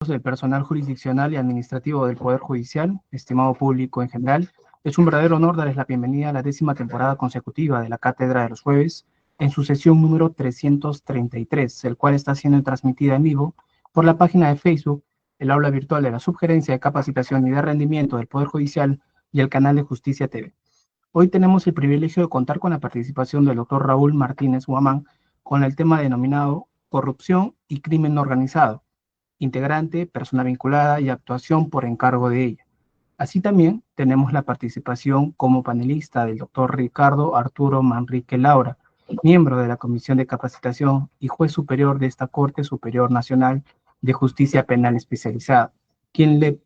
del personal jurisdiccional y administrativo del Poder Judicial, estimado público en general, es un verdadero honor darles la bienvenida a la 10ª temporada consecutiva de la Cátedra de los Jueves, en su sesión número 333, el cual está siendo transmitida en vivo por la página de Facebook, el aula virtual de la Subgerencia de Capacitación y de Rendimiento del Poder Judicial y el canal de Justicia TV. Hoy tenemos el privilegio de contar con la participación del doctor Raúl Martínez Huamán con el tema denominado Corrupción y Crimen Organizado, integrante, persona vinculada y actuación por encargo de ella. Así también tenemos la participación como panelista del doctor Ricardo Arturo Manrique Laura, miembro de la Comisión de Capacitación y juez superior de esta Corte Superior Nacional de Justicia Penal Especializada, quien le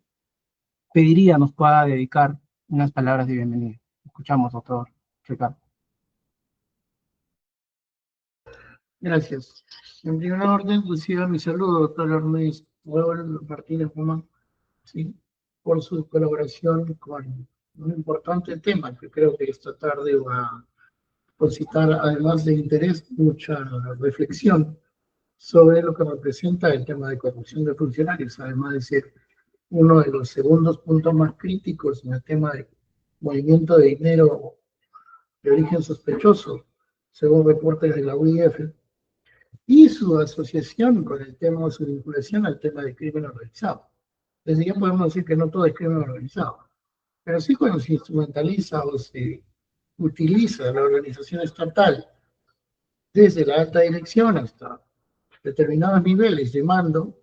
pediría nos pueda dedicar unas palabras de bienvenida. Escuchamos, doctor Ricardo. Gracias. En primer orden, reciba mi saludo, doctor Ernesto Martínez Huamán, ¿sí?, por su colaboración con un importante tema que creo que esta tarde va a suscitar, además de interés, mucha reflexión sobre lo que representa el tema de corrupción de funcionarios, además de ser uno de los segundos puntos más críticos en el tema de movimiento de dinero de origen sospechoso, según reportes de la UIF, y su asociación con el tema, su vinculación al tema del crimen organizado. Desde ya podemos decir que no todo es crimen organizado, pero sí cuando se instrumentaliza o se utiliza la organización estatal desde la alta dirección hasta determinados niveles de mando,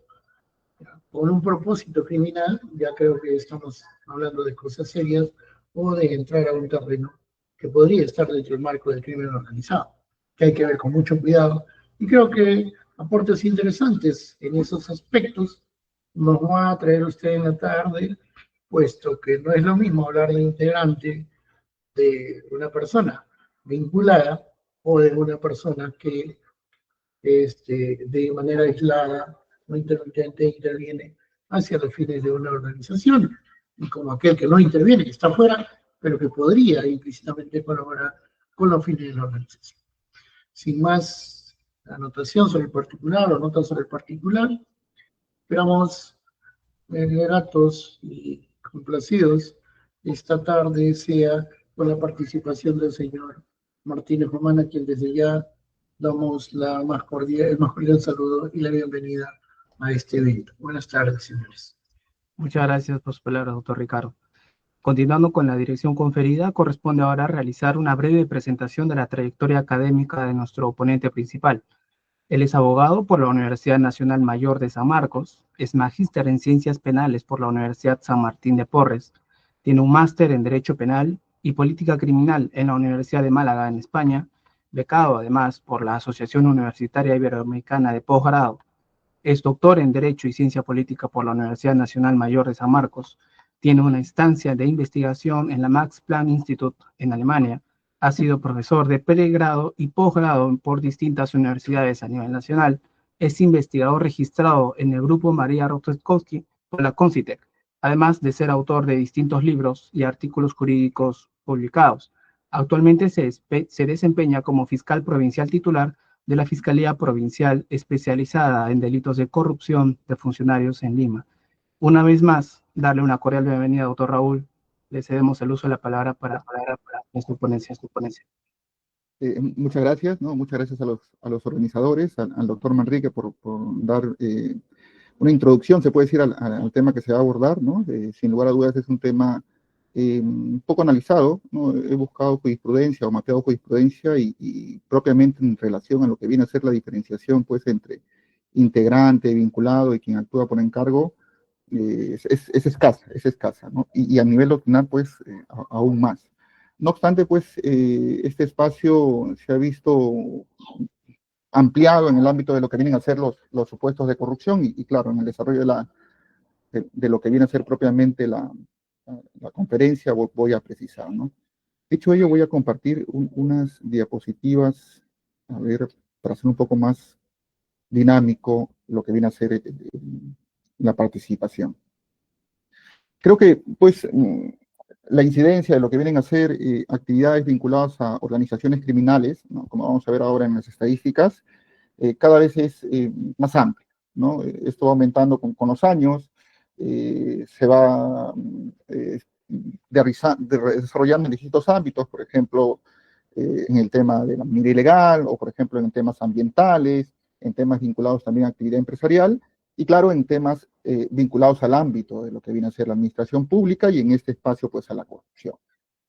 con un propósito criminal, ya creo que estamos hablando de cosas serias o de entrar a un terreno que podría estar dentro del marco del crimen organizado, que hay que ver con mucho cuidado. Y creo que aportes interesantes en esos aspectos nos va a traer usted en la tarde, puesto que no es lo mismo hablar de integrante de una persona vinculada o de una persona que de manera aislada o intermitente interviene hacia los fines de una organización, y como aquel que no interviene, que está fuera, pero que podría implícitamente colaborar con los fines de la organización. Sin más anotación sobre el particular o nota sobre el particular, esperamos gratos y complacidos esta tarde sea con la participación del señor Martínez Huamán, a quien desde ya damos el más cordial saludo y la bienvenida a este evento. Buenas tardes, señores. Muchas gracias por su palabra, doctor Ricardo. Continuando con la dirección conferida, corresponde ahora realizar una breve presentación de la trayectoria académica de nuestro oponente principal. Él es abogado por la Universidad Nacional Mayor de San Marcos, es magíster en Ciencias Penales por la Universidad San Martín de Porres, tiene un máster en Derecho Penal y Política Criminal en la Universidad de Málaga, en España, becado además por la Asociación Universitaria Iberoamericana de Posgrado. Es doctor en Derecho y Ciencia Política por la Universidad Nacional Mayor de San Marcos. Tiene una instancia de investigación en la Max Planck Institute en Alemania. Ha sido profesor de pregrado y posgrado por distintas universidades a nivel nacional. Es investigador registrado en el Grupo María Rostetkowski por la Concitec, además de ser autor de distintos libros y artículos jurídicos publicados. Actualmente se desempeña como fiscal provincial titular de la Fiscalía Provincial Especializada en Delitos de Corrupción de Funcionarios en Lima. Una vez más, darle una cordial bienvenida, doctor Raúl. Le cedemos el uso de la palabra para nuestra ponencia. Muchas gracias, ¿no? Muchas gracias a los organizadores, al doctor Manrique por dar una introducción, se puede decir, al tema que se va a abordar, ¿no? Sin lugar a dudas es un tema poco analizado, ¿no? He buscado jurisprudencia o mapeado jurisprudencia y propiamente en relación a lo que viene a ser la diferenciación, pues, entre integrante, vinculado y quien actúa por encargo, es escasa, ¿no? Y a nivel doctrinal, pues, aún más. No obstante, pues, este espacio se ha visto ampliado en el ámbito de lo que vienen a ser los supuestos de corrupción y claro, en el desarrollo de lo que viene a ser propiamente la conferencia voy a precisar, ¿no? Dicho ello, voy a compartir unas diapositivas, a ver, para hacer un poco más dinámico lo que viene a ser la participación. Creo que, pues, la incidencia de lo que vienen a ser actividades vinculadas a organizaciones criminales, ¿no?, como vamos a ver ahora en las estadísticas, cada vez es más amplia, ¿no? Esto va aumentando con los años, se va desarrollando en distintos ámbitos, por ejemplo, en el tema de la minería ilegal, o por ejemplo en temas ambientales, en temas vinculados también a actividad empresarial, y claro, en temas vinculados al ámbito de lo que viene a ser la administración pública y en este espacio pues a la corrupción,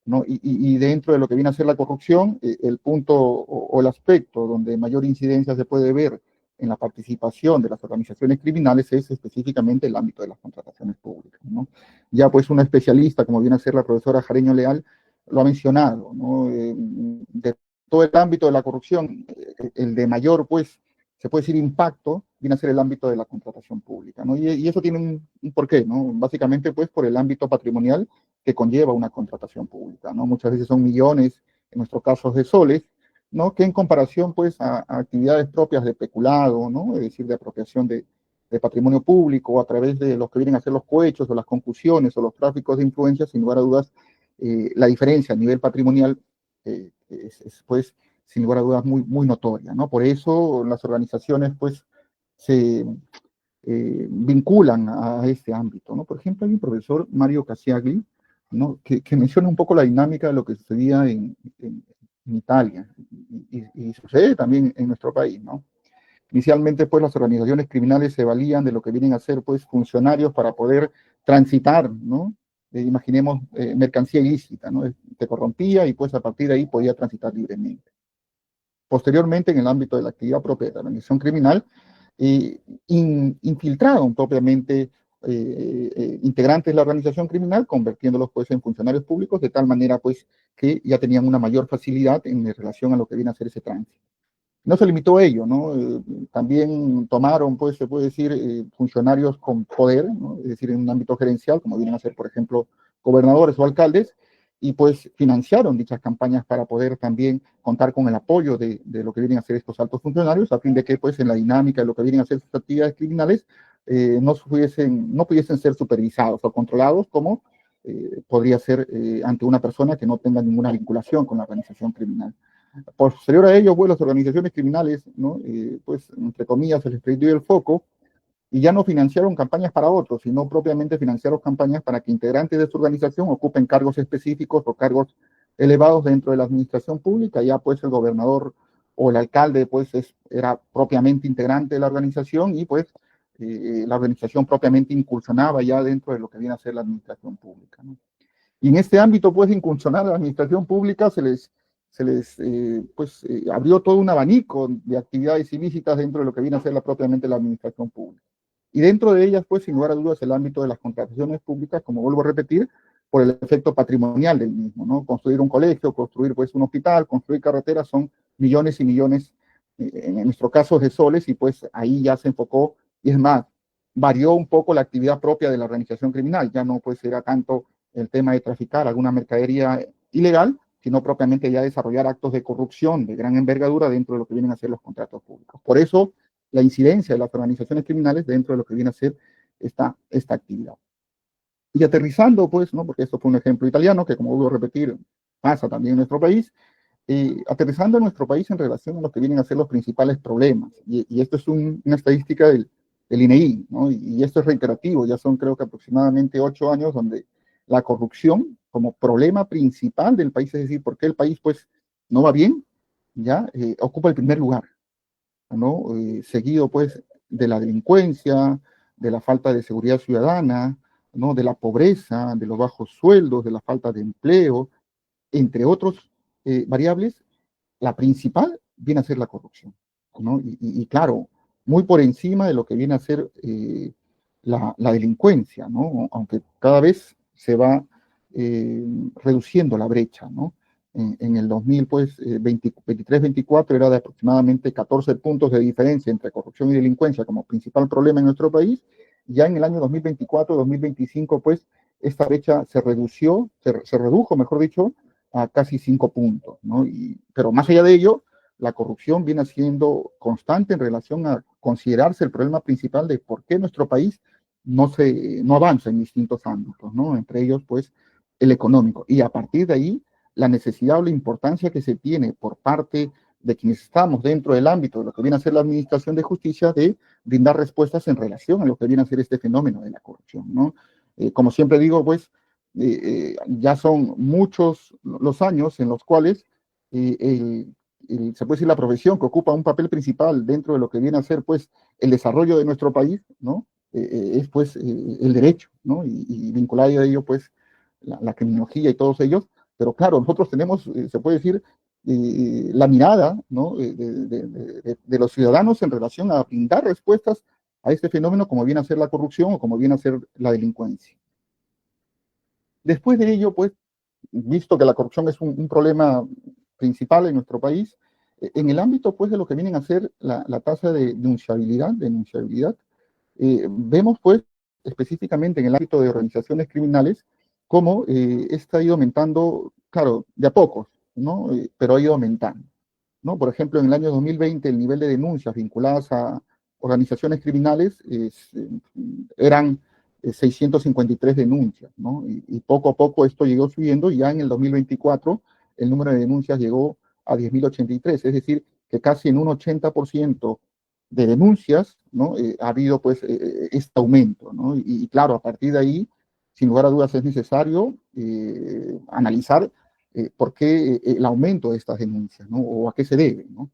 ¿no? Y dentro de lo que viene a ser la corrupción, el punto o el aspecto donde mayor incidencia se puede ver en la participación de las organizaciones criminales es específicamente el ámbito de las contrataciones públicas, ¿no? Ya pues una especialista, como viene a ser la profesora Jareño Leal, lo ha mencionado, ¿no? De todo el ámbito de la corrupción, el de mayor, pues, se puede decir impacto, viene a ser el ámbito de la contratación pública, ¿no? Y eso tiene un porqué, ¿no? Básicamente, pues, por el ámbito patrimonial que conlleva una contratación pública, ¿no? Muchas veces son millones, en nuestro caso de soles, ¿no? Que en comparación, pues, a actividades propias de peculado, ¿no? Es decir, de apropiación de patrimonio público a través de los que vienen a ser los cohechos o las concusiones o los tráficos de influencias, sin lugar a dudas, la diferencia a nivel patrimonial es, pues, sin lugar a dudas, muy, muy notoria, ¿no? Por eso las organizaciones, pues, se vinculan a este ámbito, ¿no? Por ejemplo, hay un profesor, Mario Casiagli, ¿no? que menciona un poco la dinámica de lo que sucedía en Italia y sucede también en nuestro país, ¿no? Inicialmente, pues, las organizaciones criminales se valían de lo que vienen a ser, pues, funcionarios para poder transitar, ¿no? Imaginemos mercancía ilícita, ¿no? Te corrompía y, pues, a partir de ahí podía transitar libremente. Posteriormente, en el ámbito de la actividad propia de la organización criminal, infiltraron propiamente integrantes de la organización criminal, convirtiéndolos, pues, en funcionarios públicos, de tal manera, pues, que ya tenían una mayor facilidad en relación a lo que viene a ser ese tránsito. No se limitó a ello, ¿no? También tomaron, pues, se puede decir, funcionarios con poder, ¿no? Es decir, en un ámbito gerencial, como vienen a ser, por ejemplo, gobernadores o alcaldes, y pues financiaron dichas campañas para poder también contar con el apoyo de lo que vienen a ser estos altos funcionarios, a fin de que, pues, en la dinámica de lo que vienen a ser sus actividades criminales, no pudiesen ser supervisados o controlados como podría ser ante una persona que no tenga ninguna vinculación con la organización criminal. Posterior a ello, pues, las organizaciones criminales, ¿no? Pues, entre comillas, se les prendió el foco y ya no financiaron campañas para otros, sino propiamente financiaron campañas para que integrantes de su organización ocupen cargos específicos o cargos elevados dentro de la administración pública. Ya, pues, el gobernador o el alcalde, pues, era propiamente integrante de la organización y, pues, la organización propiamente incursionaba ya dentro de lo que viene a ser la administración pública, ¿no? Y en este ámbito, pues, de incursionar a la administración pública, pues, abrió todo un abanico de actividades ilícitas dentro de lo que viene a ser propiamente la administración pública. Y dentro de ellas, pues, sin lugar a dudas, el ámbito de las contrataciones públicas, como vuelvo a repetir, por el efecto patrimonial del mismo, ¿no? Construir un colegio, construir, pues, un hospital, construir carreteras, son millones y millones, en nuestro caso, de soles, y pues ahí ya se enfocó, y es más, varió un poco la actividad propia de la organización criminal, ya no, pues, era tanto el tema de traficar alguna mercadería ilegal, sino propiamente ya desarrollar actos de corrupción de gran envergadura dentro de lo que vienen a ser los contratos públicos. Por eso, la incidencia de las organizaciones criminales dentro de lo que viene a ser esta actividad. Y aterrizando, pues, ¿no? Porque esto fue un ejemplo italiano, que, como vuelvo a repetir, pasa también en nuestro país, aterrizando en nuestro país en relación a lo que vienen a ser los principales problemas. Y esto es una estadística del INEI, ¿no? Y esto es reiterativo, ya son, creo que, aproximadamente 8 años donde la corrupción como problema principal del país, es decir, por qué el país, pues, no va bien, ya ocupa el primer lugar, ¿no? Seguido, pues, de la delincuencia, de la falta de seguridad ciudadana, ¿no? De la pobreza, de los bajos sueldos, de la falta de empleo, entre otros variables. La principal viene a ser la corrupción, ¿no? Y claro, muy por encima de lo que viene a ser la delincuencia, ¿no? Aunque cada vez se va reduciendo la brecha, ¿no? En el 2000, pues, 23-24 era de aproximadamente 14 puntos de diferencia entre corrupción y delincuencia como principal problema en nuestro país. Ya en el año 2024-2025, pues, esta brecha se redujo, mejor dicho, a casi 5 puntos, ¿no? Pero más allá de ello, la corrupción viene siendo constante en relación a considerarse el problema principal de por qué nuestro país no avanza en distintos ámbitos, ¿no? Entre ellos, pues, el económico. Y a partir de ahí, la necesidad o la importancia que se tiene por parte de quienes estamos dentro del ámbito de lo que viene a ser la administración de justicia, de brindar respuestas en relación a lo que viene a ser este fenómeno de la corrupción, ¿no? Como siempre digo, pues, ya son muchos los años en los cuales se puede decir la profesión que ocupa un papel principal dentro de lo que viene a ser, pues, el desarrollo de nuestro país, ¿no? Es, pues, el derecho, ¿no? Y vinculado a ello, pues, la criminología y todos ellos, pero claro, nosotros tenemos, se puede decir, la mirada, ¿no? De los ciudadanos en relación a brindar respuestas a este fenómeno como viene a ser la corrupción o como viene a ser la delincuencia. Después de ello, pues, visto que la corrupción es un problema principal en nuestro país, en el ámbito, pues, de lo que vienen a ser la tasa de denunciabilidad, vemos, pues, específicamente en el ámbito de organizaciones criminales, cómo esta ha ido aumentando, claro, de a pocos, ¿no? Pero ha ido aumentando, ¿no? Por ejemplo, en el año 2020, el nivel de denuncias vinculadas a organizaciones criminales eran 653 denuncias, ¿no? Y poco a poco esto llegó subiendo, y ya en el 2024 el número de denuncias llegó a 10.083, es decir, que casi en un 80% de denuncias, ¿no? Ha habido, pues, este aumento, ¿no? Y claro, a partir de ahí, sin lugar a dudas, es necesario analizar por qué el aumento de estas denuncias, ¿no? O a qué se debe, ¿no?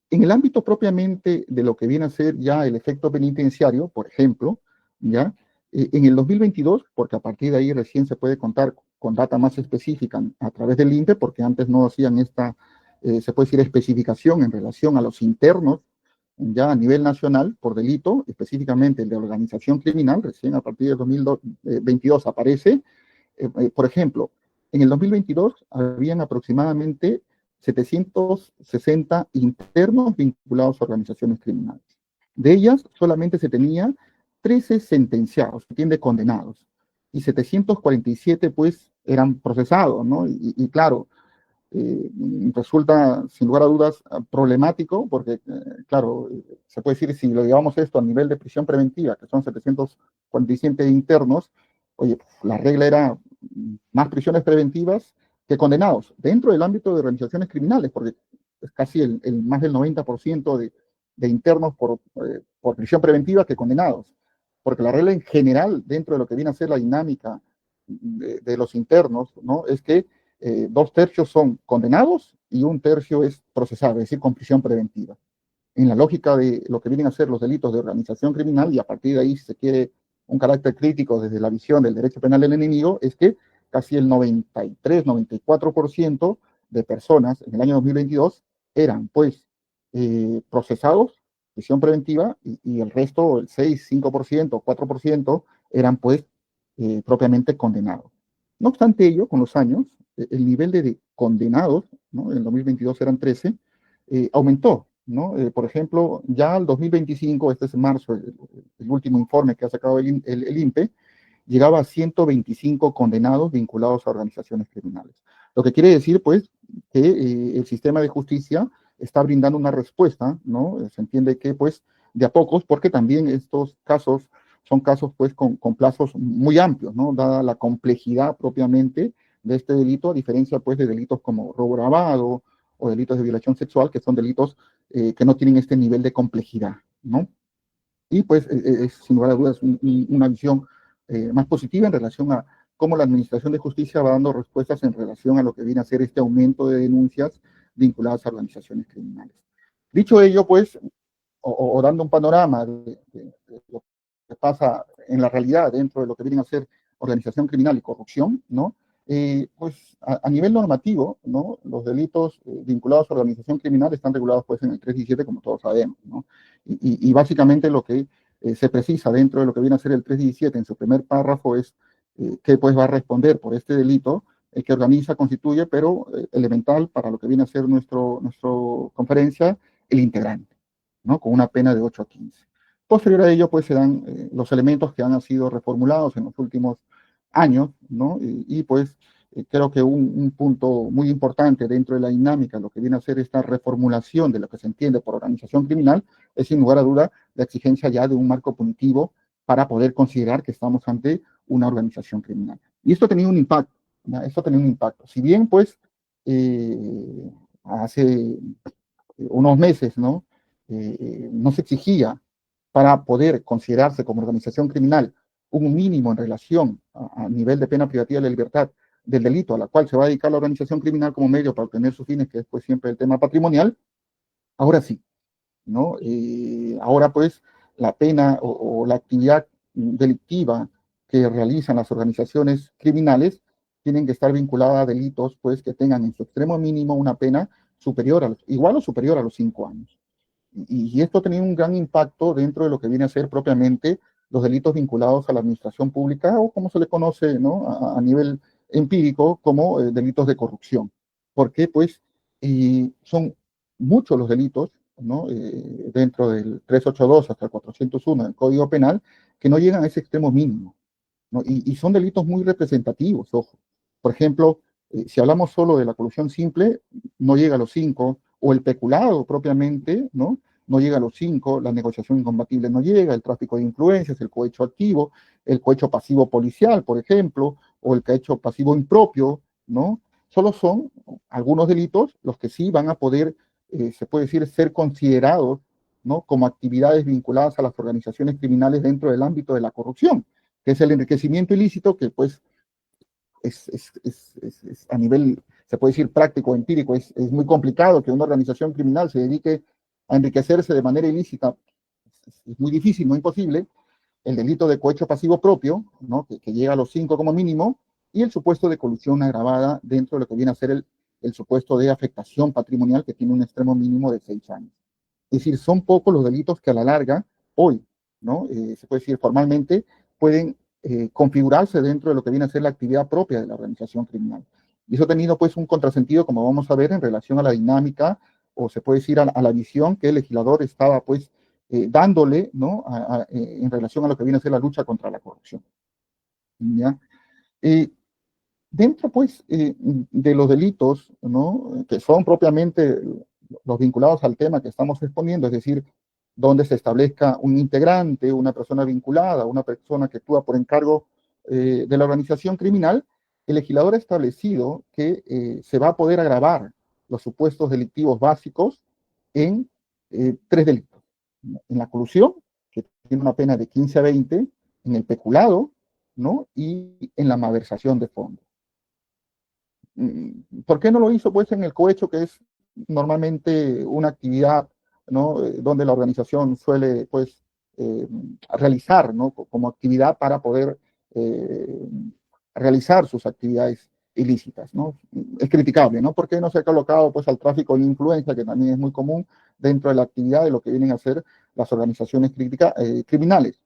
En el ámbito propiamente de lo que viene a ser ya el efecto penitenciario, por ejemplo, ¿ya? En el 2022, porque a partir de ahí recién se puede contar con data más específica a través del INPE, porque antes no hacían esta, se puede decir, especificación en relación a los internos, ya a nivel nacional, por delito, específicamente el de organización criminal, recién a partir del 2022 aparece. Por ejemplo, en el 2022 habían aproximadamente 760 internos vinculados a organizaciones criminales. De ellas, solamente se tenía 13 sentenciados, se entiende condenados, y 747, pues, eran procesados, ¿no? Y claro, resulta, sin lugar a dudas, problemático, porque, claro, se puede decir, si lo llevamos esto a nivel de prisión preventiva, que son 747 internos, oye, la regla era más prisiones preventivas que condenados, dentro del ámbito de organizaciones criminales, porque es casi más del 90% de internos por prisión preventiva que condenados, porque la regla en general, dentro de lo que viene a ser la dinámica de los internos, ¿no? Es que 2/3 son condenados y 1/3 es procesado, es decir, con prisión preventiva. En la lógica de lo que vienen a ser los delitos de organización criminal, y a partir de ahí se quiere un carácter crítico desde la visión del derecho penal del enemigo, es que casi el 93-94% de personas en el año 2022 eran, pues, procesados, prisión preventiva, y el resto, el 6, 5%, 4%, eran, pues, propiamente condenados. No obstante ello, con los años, el nivel de condenados, ¿no? En el 2022 eran 13, aumentó, ¿no? Por ejemplo, ya al 2025, este es marzo, el último informe que ha sacado el INPE, llegaba a 125 condenados vinculados a organizaciones criminales. Lo que quiere decir, pues, que el sistema de justicia está brindando una respuesta, ¿no? Se entiende que, pues, de a pocos, porque también estos casos son casos, pues, con plazos muy amplios, ¿no? Dada la complejidad propiamente de este delito, a diferencia, pues, de delitos como robo agravado o delitos de violación sexual, que son delitos que no tienen este nivel de complejidad, ¿no? Y, pues, es sin lugar a dudas una visión más positiva en relación a cómo la Administración de Justicia va dando respuestas en relación a lo que viene a ser este aumento de denuncias vinculadas a organizaciones criminales. Dicho ello, pues, o dando un panorama de lo que pasa en la realidad dentro de lo que viene a ser organización criminal y corrupción, ¿no? Pues a nivel normativo, ¿no? Los delitos vinculados a organización criminal están regulados, pues, en el 317, como todos sabemos, ¿no? Y básicamente lo que se precisa dentro de lo que viene a ser el 317 en su primer párrafo es que, pues, va a responder por este delito el que organiza, constituye, pero elemental para lo que viene a ser nuestra conferencia, el integrante, ¿no? Con una pena de 8 a 15. Posterior a ello, pues, se dan los elementos que han sido reformulados en los últimos años, ¿no? Pues, creo que un punto muy importante dentro de la dinámica, lo que viene a ser esta reformulación de lo que se entiende por organización criminal, es sin lugar a duda la exigencia ya de un marco punitivo para poder considerar que estamos ante una organización criminal. Y esto ha tenido un impacto, ¿no? Esto ha tenido un impacto. Si bien, pues, hace unos meses, ¿no? No se exigía para poder considerarse como organización criminal un mínimo en relación a nivel de pena privativa de la libertad del delito a la cual se va a dedicar la organización criminal como medio para obtener sus fines, que es pues siempre el tema patrimonial, ahora sí, ¿no? Ahora pues la pena o la actividad delictiva que realizan las organizaciones criminales tienen que estar vinculadas a delitos pues que tengan en su extremo mínimo una pena superior igual o superior a los 5 años. Y esto ha tenido un gran impacto dentro de lo que viene a ser propiamente los delitos vinculados a la administración pública o como se le conoce, ¿no? A nivel empírico como delitos de corrupción. Porque pues son muchos los delitos, ¿no? Dentro del 382 hasta el 401 del Código Penal que no llegan a ese extremo mínimo, ¿no? Y son delitos muy representativos, ojo. Por ejemplo, si hablamos solo de la colusión simple, no llega a los 5, o el peculado propiamente, ¿no? No llega a los 5, la negociación incompatible no llega, el tráfico de influencias, el cohecho activo, el cohecho pasivo policial, por ejemplo, o el cohecho pasivo impropio, ¿no? Solo son algunos delitos los que sí van a poder, se puede decir, ser considerados, ¿no? Como actividades vinculadas a las organizaciones criminales dentro del ámbito de la corrupción, que es el enriquecimiento ilícito, que pues es a nivel, se puede decir, práctico, empírico, es muy complicado que una organización criminal se dedique a enriquecerse de manera ilícita, es muy difícil, no imposible. El delito de cohecho pasivo propio, ¿no? Que llega a los 5 como mínimo, y el supuesto de colusión agravada dentro de lo que viene a ser el supuesto de afectación patrimonial, que tiene un extremo mínimo de 6 años. Es decir, son pocos los delitos que a la larga, hoy, ¿no? Se puede decir formalmente, pueden configurarse dentro de lo que viene a ser la actividad propia de la organización criminal. Y eso ha tenido pues un contrasentido, como vamos a ver, en relación a la dinámica, o se puede decir a la visión que el legislador estaba pues dándole, ¿no? En relación a lo que viene a ser la lucha contra la corrupción. ¿Ya? Dentro pues de los delitos, ¿no? Que son propiamente los vinculados al tema que estamos exponiendo, es decir, donde se establezca un integrante, una persona vinculada, una persona que actúa por encargo de la organización criminal, el legislador ha establecido que se va a poder agravar los supuestos delictivos básicos en 3 delitos. En la colusión, que tiene una pena de 15 a 20, en el peculado, ¿no? Y en la malversación de fondos. ¿Por qué no lo hizo pues en el cohecho, que es normalmente una actividad, ¿no? Donde la organización suele pues realizar, ¿no? Como actividad para poder realizar sus actividades ilícitas, ¿no? Es criticable, ¿no? ¿Por qué no se ha colocado pues al tráfico de influencia, que también es muy común dentro de la actividad de lo que vienen a ser las organizaciones criminales,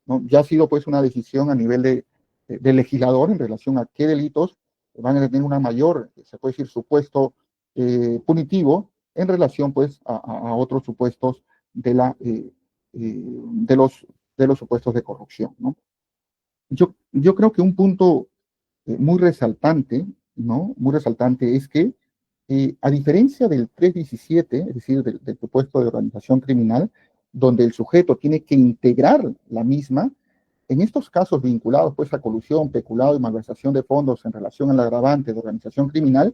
¿no? Ya ha sido pues una decisión a nivel de legislador en relación a qué delitos van a tener una mayor, se puede decir, supuesto punitivo en relación pues a otros supuestos de, de los supuestos de corrupción, ¿no? Yo creo que un punto muy resaltante, ¿no? Muy resaltante es que a diferencia del 317, es decir, del supuesto de organización criminal, donde el sujeto tiene que integrar la misma, en estos casos vinculados pues a colusión, peculado y malversación de fondos en relación al agravante de organización criminal,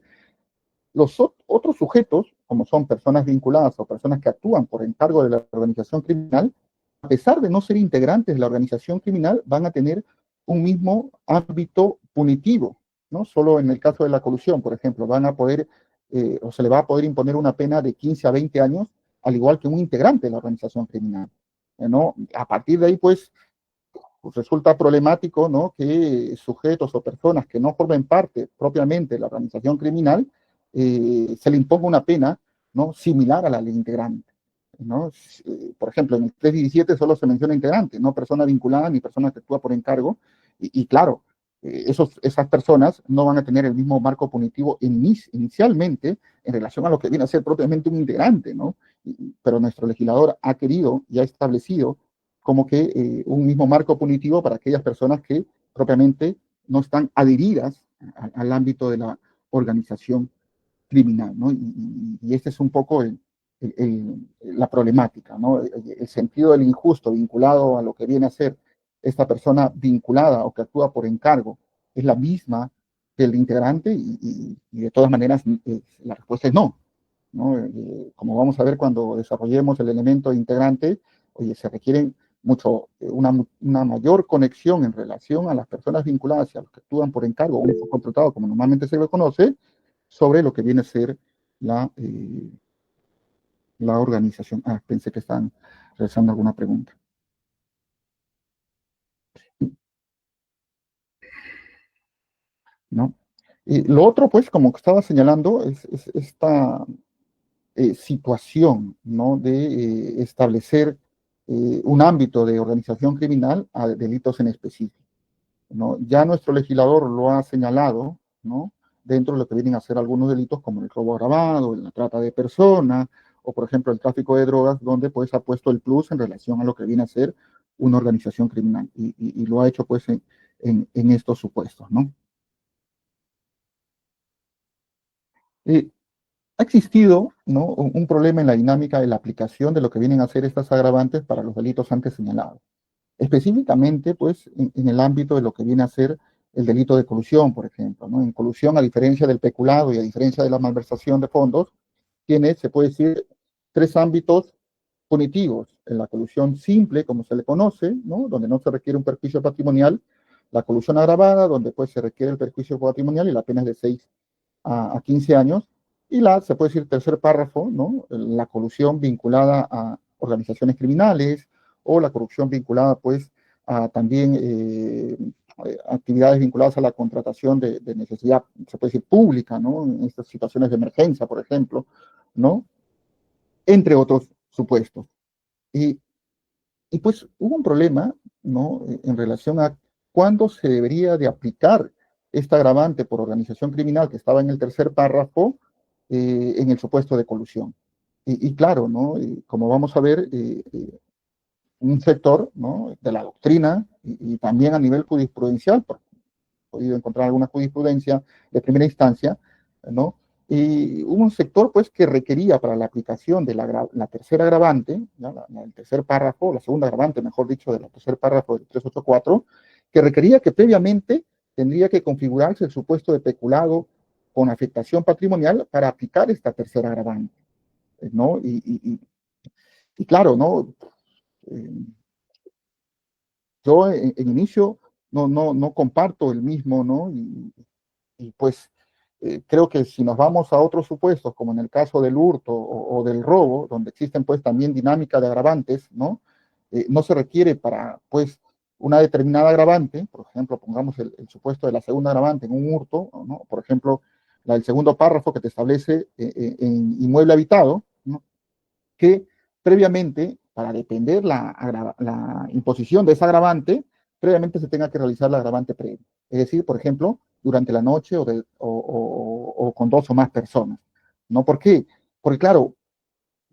los otros sujetos, como son personas vinculadas o personas que actúan por encargo de la organización criminal, a pesar de no ser integrantes de la organización criminal, van a tener un mismo ámbito punitivo, ¿no? Solo en el caso de la colusión, por ejemplo, van a poder, o se le va a poder imponer una pena de 15 a 20 años, al igual que un integrante de la organización criminal, ¿no? A partir de ahí, pues resulta problemático, ¿no? Que sujetos o personas que no formen parte propiamente de la organización criminal se le imponga una pena, ¿no? Similar a la ley integrante, ¿no? Por ejemplo, en el 317 solo se menciona integrante, no persona vinculada ni persona que actúa por encargo, y claro, esas personas no van a tener el mismo marco punitivo inicialmente en relación a lo que viene a ser propiamente un integrante, ¿no? Pero nuestro legislador ha querido y ha establecido como que un mismo marco punitivo para aquellas personas que propiamente no están adheridas al ámbito de la organización criminal, ¿no? Y este es un poco la problemática, ¿no? El sentido del injusto vinculado a lo que viene a ser esta persona vinculada o que actúa por encargo es la misma que el integrante y de todas maneras la respuesta es no. ¿no? Como vamos a ver cuando desarrollemos el elemento integrante, oye, se requieren una mayor conexión en relación a las personas vinculadas y a los que actúan por encargo o un subcontratado, como normalmente se le conoce, sobre lo que viene a ser la organización. Pensé que estaban realizando alguna pregunta. ¿No? Y lo otro, pues, como estaba señalando, es esta situación, ¿no? De establecer un ámbito de organización criminal a delitos en específico, ¿no? Ya nuestro legislador lo ha señalado, ¿no? Dentro de lo que vienen a ser algunos delitos como el robo agravado, la trata de personas, o por ejemplo el tráfico de drogas, donde pues ha puesto el plus en relación a lo que viene a ser una organización criminal, y lo ha hecho pues en estos supuestos, ¿no? Ha existido, ¿no?, un problema en la dinámica de la aplicación de lo que vienen a ser estas agravantes para los delitos antes señalados. Específicamente, pues, en el ámbito de lo que viene a ser el delito de colusión, por ejemplo, ¿no? En colusión, a diferencia del peculado y a diferencia de la malversación de fondos, tiene, se puede decir, tres ámbitos punitivos. En la colusión simple, como se le conoce, ¿no?, donde no se requiere un perjuicio patrimonial; la colusión agravada, donde pues se requiere el perjuicio patrimonial y la pena es de 6 a 15 años; y se puede decir, tercer párrafo, ¿no?, la colusión vinculada a organizaciones criminales, o la corrupción vinculada, pues, a también actividades vinculadas a la contratación de necesidad, se puede decir, pública, ¿no?, en estas situaciones de emergencia, por ejemplo, ¿no?, entre otros supuestos. Y, y pues hubo un problema, ¿no?, en relación a cuándo se debería de aplicar esta agravante por organización criminal que estaba en el tercer párrafo, en el supuesto de colusión. Y claro, ¿no?, como vamos a ver, un sector, ¿no?, de la doctrina y también a nivel jurisprudencial, porque he podido encontrar alguna jurisprudencia de primera instancia, ¿no?, y hubo un sector, pues, que requería para la aplicación de la tercera agravante, ¿no?, el tercer párrafo, la segunda agravante, mejor dicho, del tercer párrafo del 384, que requería que previamente tendría que configurarse el supuesto de peculado con afectación patrimonial para aplicar esta tercera agravante, ¿no? Y claro, ¿no? Eh, yo en inicio no comparto el mismo, ¿no? Y pues creo que si nos vamos a otros supuestos, como en el caso del hurto o del robo, donde existen pues también dinámica de agravantes, ¿no? No se requiere para pues una determinada agravante. Por ejemplo, pongamos el supuesto de la segunda agravante en un hurto, ¿no? Por ejemplo, la del segundo párrafo que te establece en inmueble habitado, ¿no?, que previamente, para depender la imposición de esa agravante, previamente se tenga que realizar la agravante previa. Es decir, por ejemplo, durante la noche o con dos o más personas, ¿no? ¿Por qué? Porque, claro,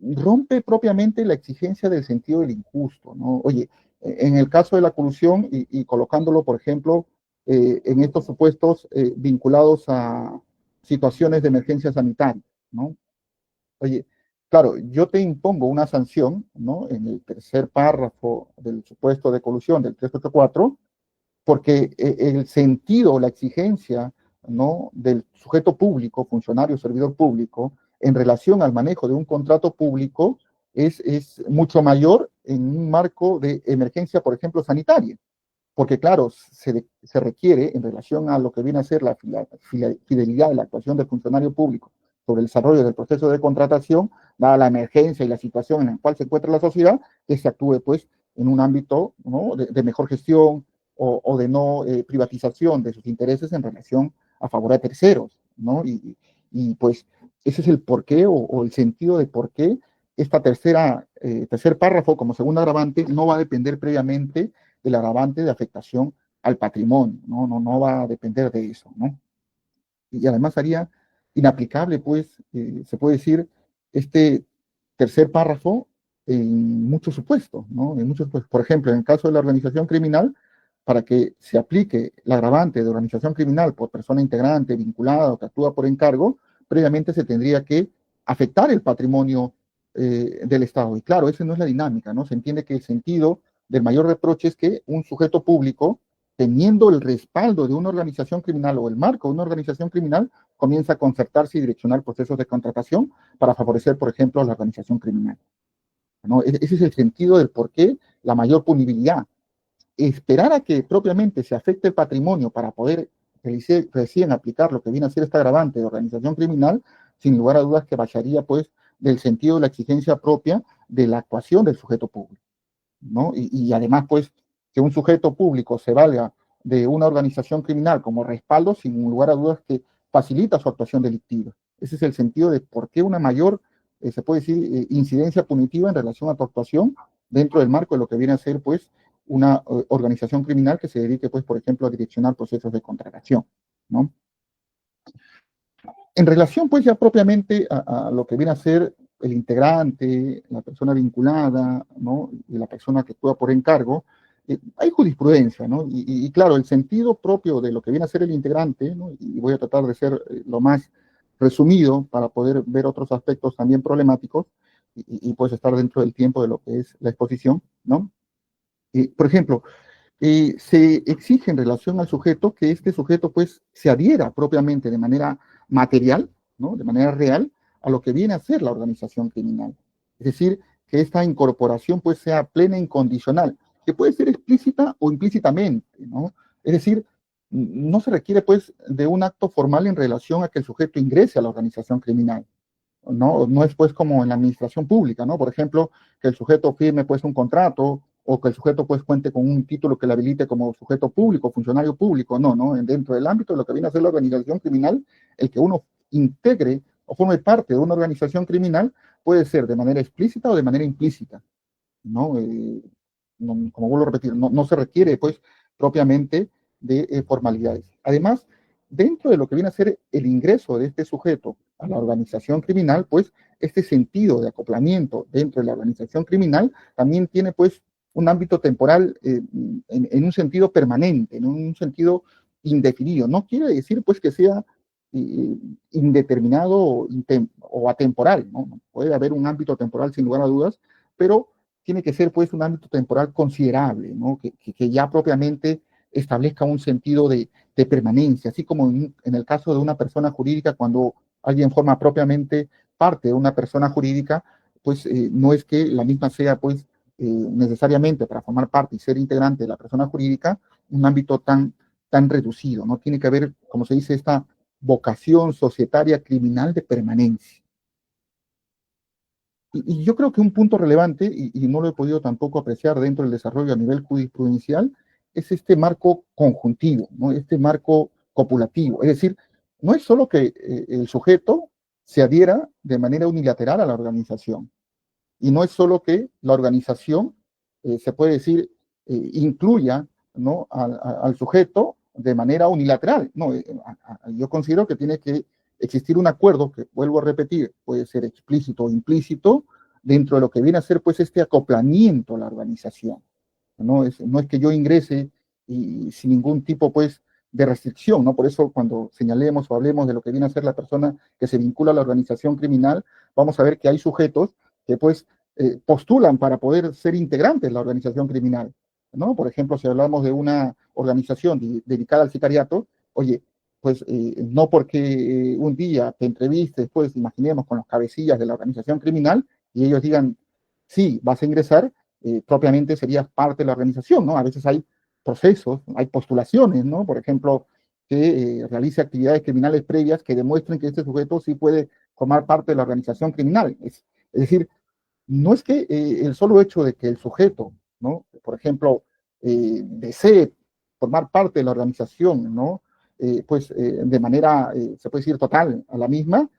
rompe propiamente la exigencia del sentido del injusto, ¿no? Oye, en el caso de la colusión, y colocándolo, por ejemplo, en estos supuestos vinculados a situaciones de emergencia sanitaria, ¿no? Oye, claro, yo te impongo una sanción, ¿no?, en el tercer párrafo del supuesto de colusión del 384, porque el sentido, la exigencia, ¿no?, del sujeto público, funcionario, servidor público, en relación al manejo de un contrato público es mucho mayor en un marco de emergencia, por ejemplo, sanitaria. Porque, claro, se requiere, en relación a lo que viene a ser la fidelidad de la actuación del funcionario público sobre el desarrollo del proceso de contratación, dada la emergencia y la situación en la cual se encuentra la sociedad, que se actúe, pues, en un ámbito, ¿no?, de mejor gestión o de no privatización de sus intereses en relación a favor de terceros, ¿no? Pues, ese es el porqué o el sentido de por qué esta tercer párrafo como segunda agravante no va a depender previamente del agravante de afectación al patrimonio, no va a depender de eso, ¿no? Y además haría inaplicable, pues, se puede decir, este tercer párrafo en muchos supuestos, ¿no? En muchos, pues, por ejemplo, en el caso de la organización criminal, para que se aplique el agravante de organización criminal por persona integrante, vinculada o que actúa por encargo, previamente se tendría que afectar el patrimonio del Estado. Y claro, esa no es la dinámica, ¿no? Se entiende que el sentido del mayor reproche es que un sujeto público, teniendo el respaldo de una organización criminal o el marco de una organización criminal, comienza a concertarse y direccionar procesos de contratación para favorecer, por ejemplo, la organización criminal, ¿no? Ese es el sentido del por qué la mayor punibilidad. Esperar a que propiamente se afecte el patrimonio para poder recién aplicar lo que viene a ser esta agravante de organización criminal, sin lugar a dudas que bajaría pues del sentido de la exigencia propia de la actuación del sujeto público, ¿no? Y además pues que un sujeto público se valga de una organización criminal como respaldo, sin lugar a dudas que facilita su actuación delictiva. Ese es el sentido de por qué una mayor, se puede decir, incidencia punitiva en relación a tu actuación dentro del marco de lo que viene a ser pues una organización criminal que se dedique, pues, por ejemplo, a direccionar procesos de contratación, ¿no? En relación, pues, ya propiamente a lo que viene a ser el integrante, la persona vinculada, ¿no? Y la persona que actúa por encargo, hay jurisprudencia, ¿no? Y claro, el sentido propio de lo que viene a ser el integrante, ¿no? Y voy a tratar de ser lo más resumido para poder ver otros aspectos también problemáticos y pues estar dentro del tiempo de lo que es la exposición, ¿no? Por ejemplo, se exige en relación al sujeto que este sujeto pues se adhiera propiamente de manera material, ¿no? De manera real, a lo que viene a ser la organización criminal. Es decir, que esta incorporación pues sea plena e incondicional, que puede ser explícita o implícitamente, ¿no? Es decir, no se requiere pues de un acto formal en relación a que el sujeto ingrese a la organización criminal. ¿No? No es pues como en la administración pública, ¿no? Por ejemplo, que el sujeto firme pues un contrato o que el sujeto pues cuente con un título que le habilite como sujeto público, funcionario público, no, ¿no? Dentro del ámbito de lo que viene a ser la organización criminal, el que uno integre o forme parte de una organización criminal puede ser de manera explícita o de manera implícita, ¿no? Como vuelvo a repetir, no se requiere pues propiamente de formalidades. Además, dentro de lo que viene a ser el ingreso de este sujeto a la organización criminal, pues este sentido de acoplamiento dentro de la organización criminal también tiene pues un ámbito temporal en un sentido permanente, en un sentido indefinido. No quiere decir pues que sea indeterminado o atemporal, ¿no? Puede haber un ámbito temporal sin lugar a dudas, pero tiene que ser pues un ámbito temporal considerable, ¿no? Que ya propiamente establezca un sentido de permanencia, así como en el caso de una persona jurídica, cuando alguien forma propiamente parte de una persona jurídica, pues no es que la misma sea pues necesariamente para formar parte y ser integrante de la persona jurídica un ámbito tan reducido, ¿no? Tiene que haber, como se dice, esta vocación societaria criminal de permanencia. Y yo creo que un punto relevante, y no lo he podido tampoco apreciar dentro del desarrollo a nivel jurisprudencial, es este marco conjuntivo, ¿no? Este marco copulativo. Es decir, no es solo que el sujeto se adhiera de manera unilateral a la organización, y no es solo que la organización, se puede decir, incluya, ¿no? al sujeto de manera unilateral. No, yo considero que tiene que existir un acuerdo, que vuelvo a repetir, puede ser explícito o implícito, dentro de lo que viene a ser pues este acoplamiento a la organización. No es que yo ingrese y sin ningún tipo pues de restricción, ¿no? Por eso cuando señalemos o hablemos de lo que viene a ser la persona que se vincula a la organización criminal, vamos a ver que hay sujetos que pues postulan para poder ser integrantes de la organización criminal, ¿no? Por ejemplo, si hablamos de una organización dedicada al sicariato, oye, pues no porque un día te entrevistes, pues imaginemos con los cabecillas de la organización criminal y ellos digan, sí, vas a ingresar, propiamente serías parte de la organización, ¿no? A veces hay procesos, hay postulaciones, ¿no? Por ejemplo, que realice actividades criminales previas que demuestren que este sujeto sí puede formar parte de la organización criminal. Es decir, no es que el solo hecho de que el sujeto, ¿no? Por ejemplo, desee formar parte de la organización, ¿no? Pues de manera, se puede decir, total a la misma,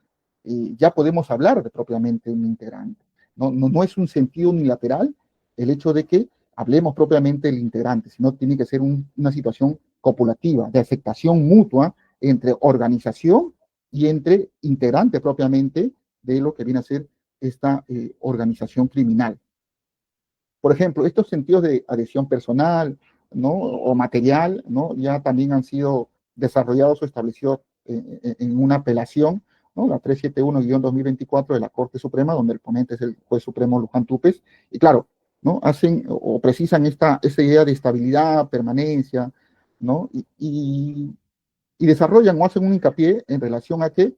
ya podemos hablar de propiamente un integrante. No es un sentido unilateral el hecho de que hablemos propiamente del integrante, sino tiene que ser una situación copulativa, de aceptación mutua entre organización y entre integrante propiamente de lo que viene a ser esta organización criminal. Por ejemplo, estos sentidos de adhesión personal, ¿no? O material, ¿no? Ya también han sido desarrollados o establecidos en una apelación, ¿no? La 371-2024 de la Corte Suprema, donde el ponente es el juez supremo Luján Túpez, y claro, ¿no? Hacen o precisan esta idea de estabilidad, permanencia, ¿no? Y y desarrollan o hacen un hincapié en relación a que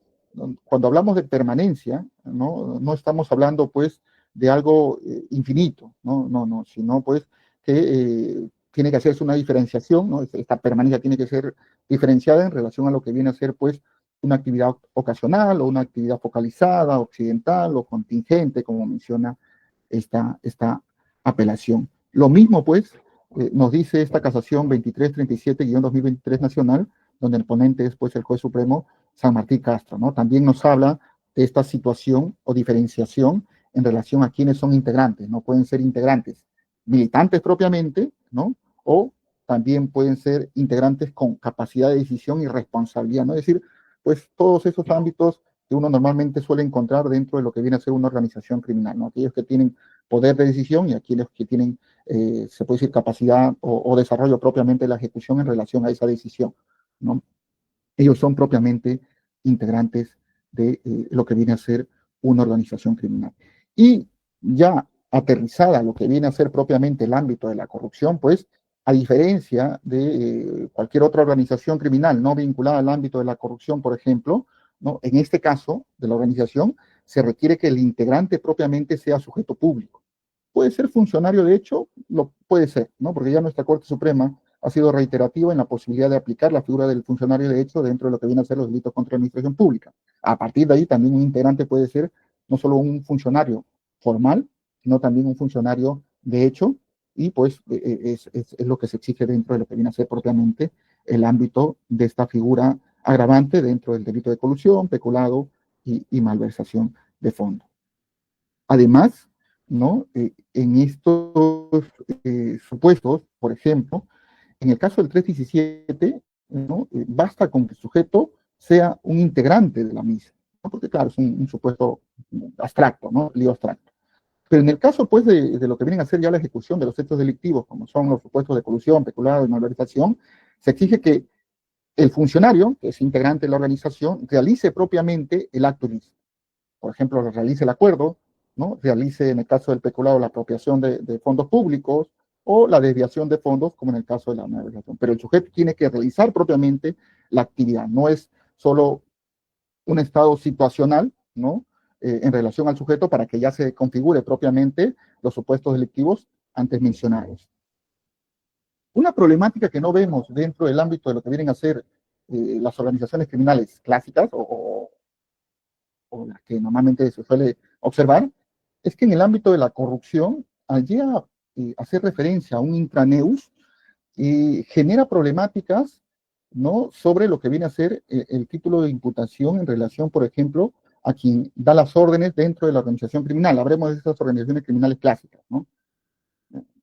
cuando hablamos de permanencia, no estamos hablando pues de algo infinito, no, sino pues que tiene que hacerse una diferenciación, ¿no? Esta permanencia tiene que ser diferenciada en relación a lo que viene a ser pues una actividad ocasional o una actividad focalizada, occidental o contingente, como menciona esta apelación. Lo mismo pues nos dice esta casación 2337-2023 nacional, donde el ponente es pues el juez supremo San Martín Castro, ¿no? También nos habla de esta situación o diferenciación en relación a quienes son integrantes, ¿no? Pueden ser integrantes militantes propiamente, ¿no? O también pueden ser integrantes con capacidad de decisión y responsabilidad, ¿no? Es decir, pues todos esos ámbitos que uno normalmente suele encontrar dentro de lo que viene a ser una organización criminal, ¿no? Aquellos que tienen poder de decisión y aquellos que tienen, se puede decir, capacidad o desarrollo propiamente de la ejecución en relación a esa decisión, ¿no? Ellos son propiamente integrantes de lo que viene a ser una organización criminal. Y ya aterrizada lo que viene a ser propiamente el ámbito de la corrupción, pues, a diferencia de cualquier otra organización criminal no vinculada al ámbito de la corrupción, por ejemplo, ¿no? En este caso de la organización, se requiere que el integrante propiamente sea sujeto público. Puede ser funcionario, de hecho, lo puede ser, ¿no? Porque ya nuestra Corte Suprema ha sido reiterativa en la posibilidad de aplicar la figura del funcionario de hecho dentro de lo que viene a ser los delitos contra la administración pública. A partir de ahí, también un integrante puede ser no solo un funcionario formal, sino también un funcionario de hecho, y pues es lo que se exige dentro de lo que viene a ser propiamente el ámbito de esta figura agravante dentro del delito de colusión, peculado y malversación de fondos. Además, ¿no? En estos supuestos, por ejemplo, en el caso del 317, ¿no? Basta con que el sujeto sea un integrante de la misma, ¿no? Porque claro, es un supuesto abstracto, ¿no? Lío abstracto. Pero en el caso, pues, de lo que vienen a ser ya la ejecución de los hechos delictivos, como son los supuestos de colusión, peculado y malversación, se exige que el funcionario, que es integrante de la organización, realice propiamente el acto ilícito. Por ejemplo, realice el acuerdo, ¿no? Realice, en el caso del peculado, la apropiación de fondos públicos o la desviación de fondos, como en el caso de la malversación. Pero el sujeto tiene que realizar propiamente la actividad, no es solo un estado situacional, ¿no? En relación al sujeto para que ya se configure propiamente los supuestos delictivos antes mencionados. Una problemática que no vemos dentro del ámbito de lo que vienen a ser las organizaciones criminales clásicas o las que normalmente se suele observar, es que en el ámbito de la corrupción, al llegar a hacer referencia a un intraneus, genera problemáticas, ¿no? Sobre lo que viene a ser el título de imputación en relación, por ejemplo, a quien da las órdenes dentro de la organización criminal. Habremos de estas organizaciones criminales clásicas, ¿no?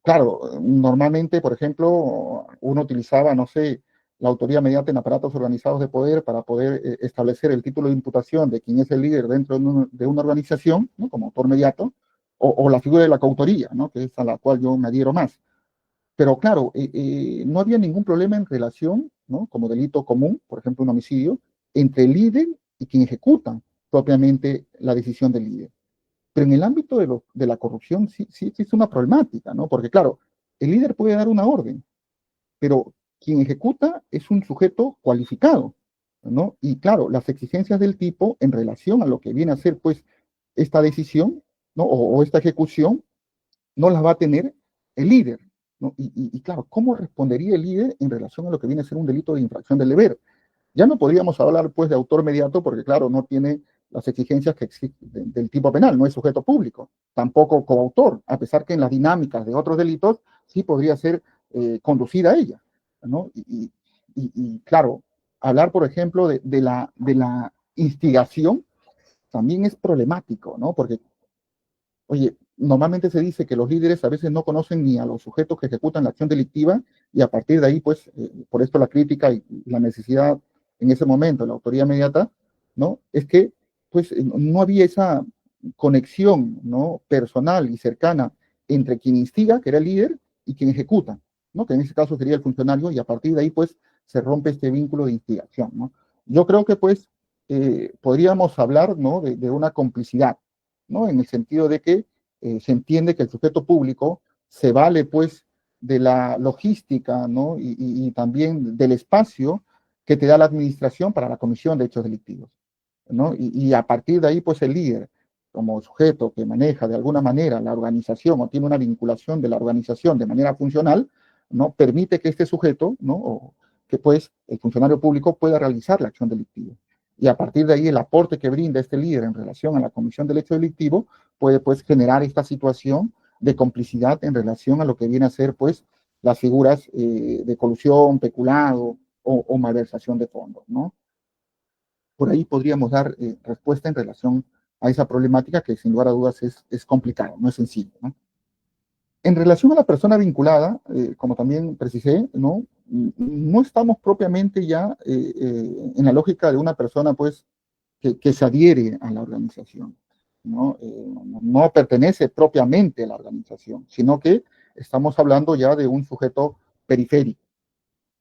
Claro, normalmente, por ejemplo, uno utilizaba, no sé, la autoría mediante en aparatos organizados de poder para poder establecer el título de imputación de quien es el líder dentro de una organización, ¿no? Como autor mediato, o la figura de la coautoría, ¿no? Que es a la cual yo me adhiero más. Pero claro, no había ningún problema en relación, ¿no? Como delito común, por ejemplo, un homicidio, entre el líder y quien ejecuta propiamente la decisión del líder. Pero en el ámbito de la corrupción sí existe una problemática, ¿no? Porque claro, el líder puede dar una orden, pero quien ejecuta es un sujeto cualificado, ¿no? Y claro, las exigencias del tipo en relación a lo que viene a ser, pues, esta decisión, ¿no? O esta ejecución, no las va a tener el líder, ¿no? Y claro, ¿cómo respondería el líder en relación a lo que viene a ser un delito de infracción del deber? Ya no podríamos hablar, pues, de autor mediato porque, claro, no tiene las exigencias que existen del tipo penal, no es sujeto público, tampoco coautor, a pesar que en las dinámicas de otros delitos sí podría ser conducida a ella, ¿no? Claro, hablar, por ejemplo, de la instigación también es problemático, ¿no? Porque, oye, normalmente se dice que los líderes a veces no conocen ni a los sujetos que ejecutan la acción delictiva y a partir de ahí, pues, por esto la crítica y la necesidad en ese momento, la autoría inmediata, ¿no? Es que, pues, no había esa conexión, ¿no? Personal y cercana entre quien instiga, que era el líder, y quien ejecuta, ¿no? Que en ese caso sería el funcionario y a partir de ahí, pues, se rompe este vínculo de instigación, ¿no? Yo creo que, pues, podríamos hablar, ¿no? De una complicidad, ¿no? En el sentido de que se entiende que el sujeto público se vale, pues, de la logística, ¿no? Y también del espacio que te da la administración para la comisión de hechos delictivos, ¿no? Y a partir de ahí, pues el líder, como sujeto que maneja de alguna manera la organización o tiene una vinculación de la organización de manera funcional, ¿no? Permite que este sujeto, ¿no? O que pues el funcionario público pueda realizar la acción delictiva. Y a partir de ahí el aporte que brinda este líder en relación a la comisión del hecho delictivo puede pues generar esta situación de complicidad en relación a lo que viene a ser pues las figuras de colusión, peculado o malversación de fondos, ¿no? Por ahí podríamos dar respuesta en relación a esa problemática que sin lugar a dudas es complicado, no es sencillo, ¿no? En relación a la persona vinculada, como también precisé, ¿no? No estamos propiamente ya en la lógica de una persona pues que se adhiere a la organización, ¿no? No pertenece propiamente a la organización, sino que estamos hablando ya de un sujeto periférico,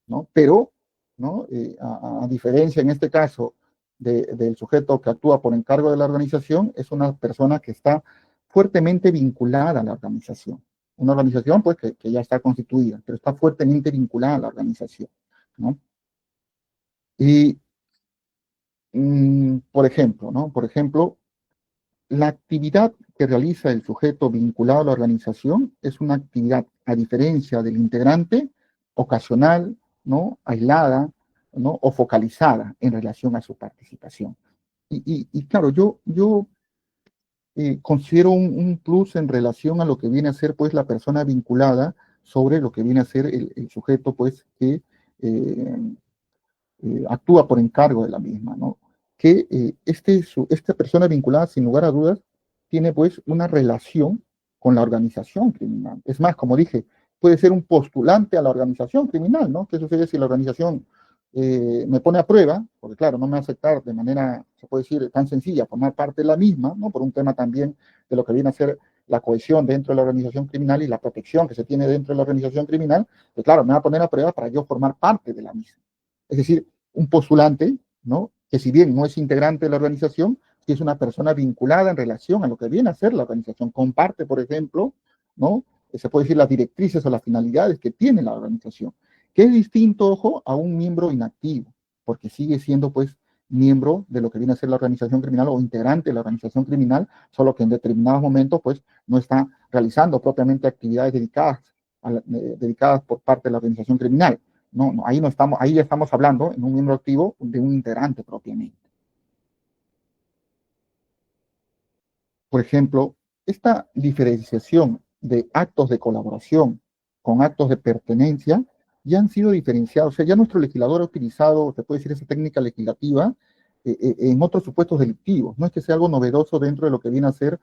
¿no? Pero, ¿no? A diferencia en este caso del sujeto que actúa por encargo de la organización, es una persona que está fuertemente vinculada a la organización. Una organización, pues, que ya está constituida, pero está fuertemente vinculada a la organización, ¿no? Y, por ejemplo, ¿no? Por ejemplo, la actividad que realiza el sujeto vinculado a la organización es una actividad, a diferencia del integrante, ocasional, ¿no? Aislada, ¿no? O focalizada en relación a su participación. Y claro, yo considero un plus en relación a lo que viene a ser pues la persona vinculada sobre lo que viene a ser el sujeto pues que eh, actúa por encargo de la misma, ¿no? Que esta persona vinculada, sin lugar a dudas, tiene pues una relación con la organización criminal. Es más, como dije, puede ser un postulante a la organización criminal, ¿no? ¿Qué sucede si la organización me pone a prueba? Porque claro, no me va a aceptar de manera, se puede decir, tan sencilla, formar parte de la misma, ¿no? Por un tema también de lo que viene a ser la cohesión dentro de la organización criminal y la protección que se tiene dentro de la organización criminal, pues claro, me va a poner a prueba para yo formar parte de la misma. Es decir, un postulante, ¿no? Que si bien no es integrante de la organización, sí es una persona vinculada en relación a lo que viene a ser la organización. Comparte, por ejemplo, ¿no? Se puede decir las directrices o las finalidades que tiene la organización, que es distinto, ojo, a un miembro inactivo, porque sigue siendo, pues, miembro de lo que viene a ser la organización criminal o integrante de la organización criminal, solo que en determinados momentos, pues, no está realizando propiamente actividades dedicadas por parte de la organización criminal. No, no, ahí no estamos, ahí ya estamos hablando en un miembro activo de un integrante propiamente. Por ejemplo, esta diferenciación de actos de colaboración con actos de pertenencia ya han sido diferenciados. O sea, ya nuestro legislador ha utilizado, se puede decir, esa técnica legislativa en otros supuestos delictivos. No es que sea algo novedoso dentro de lo que viene a ser,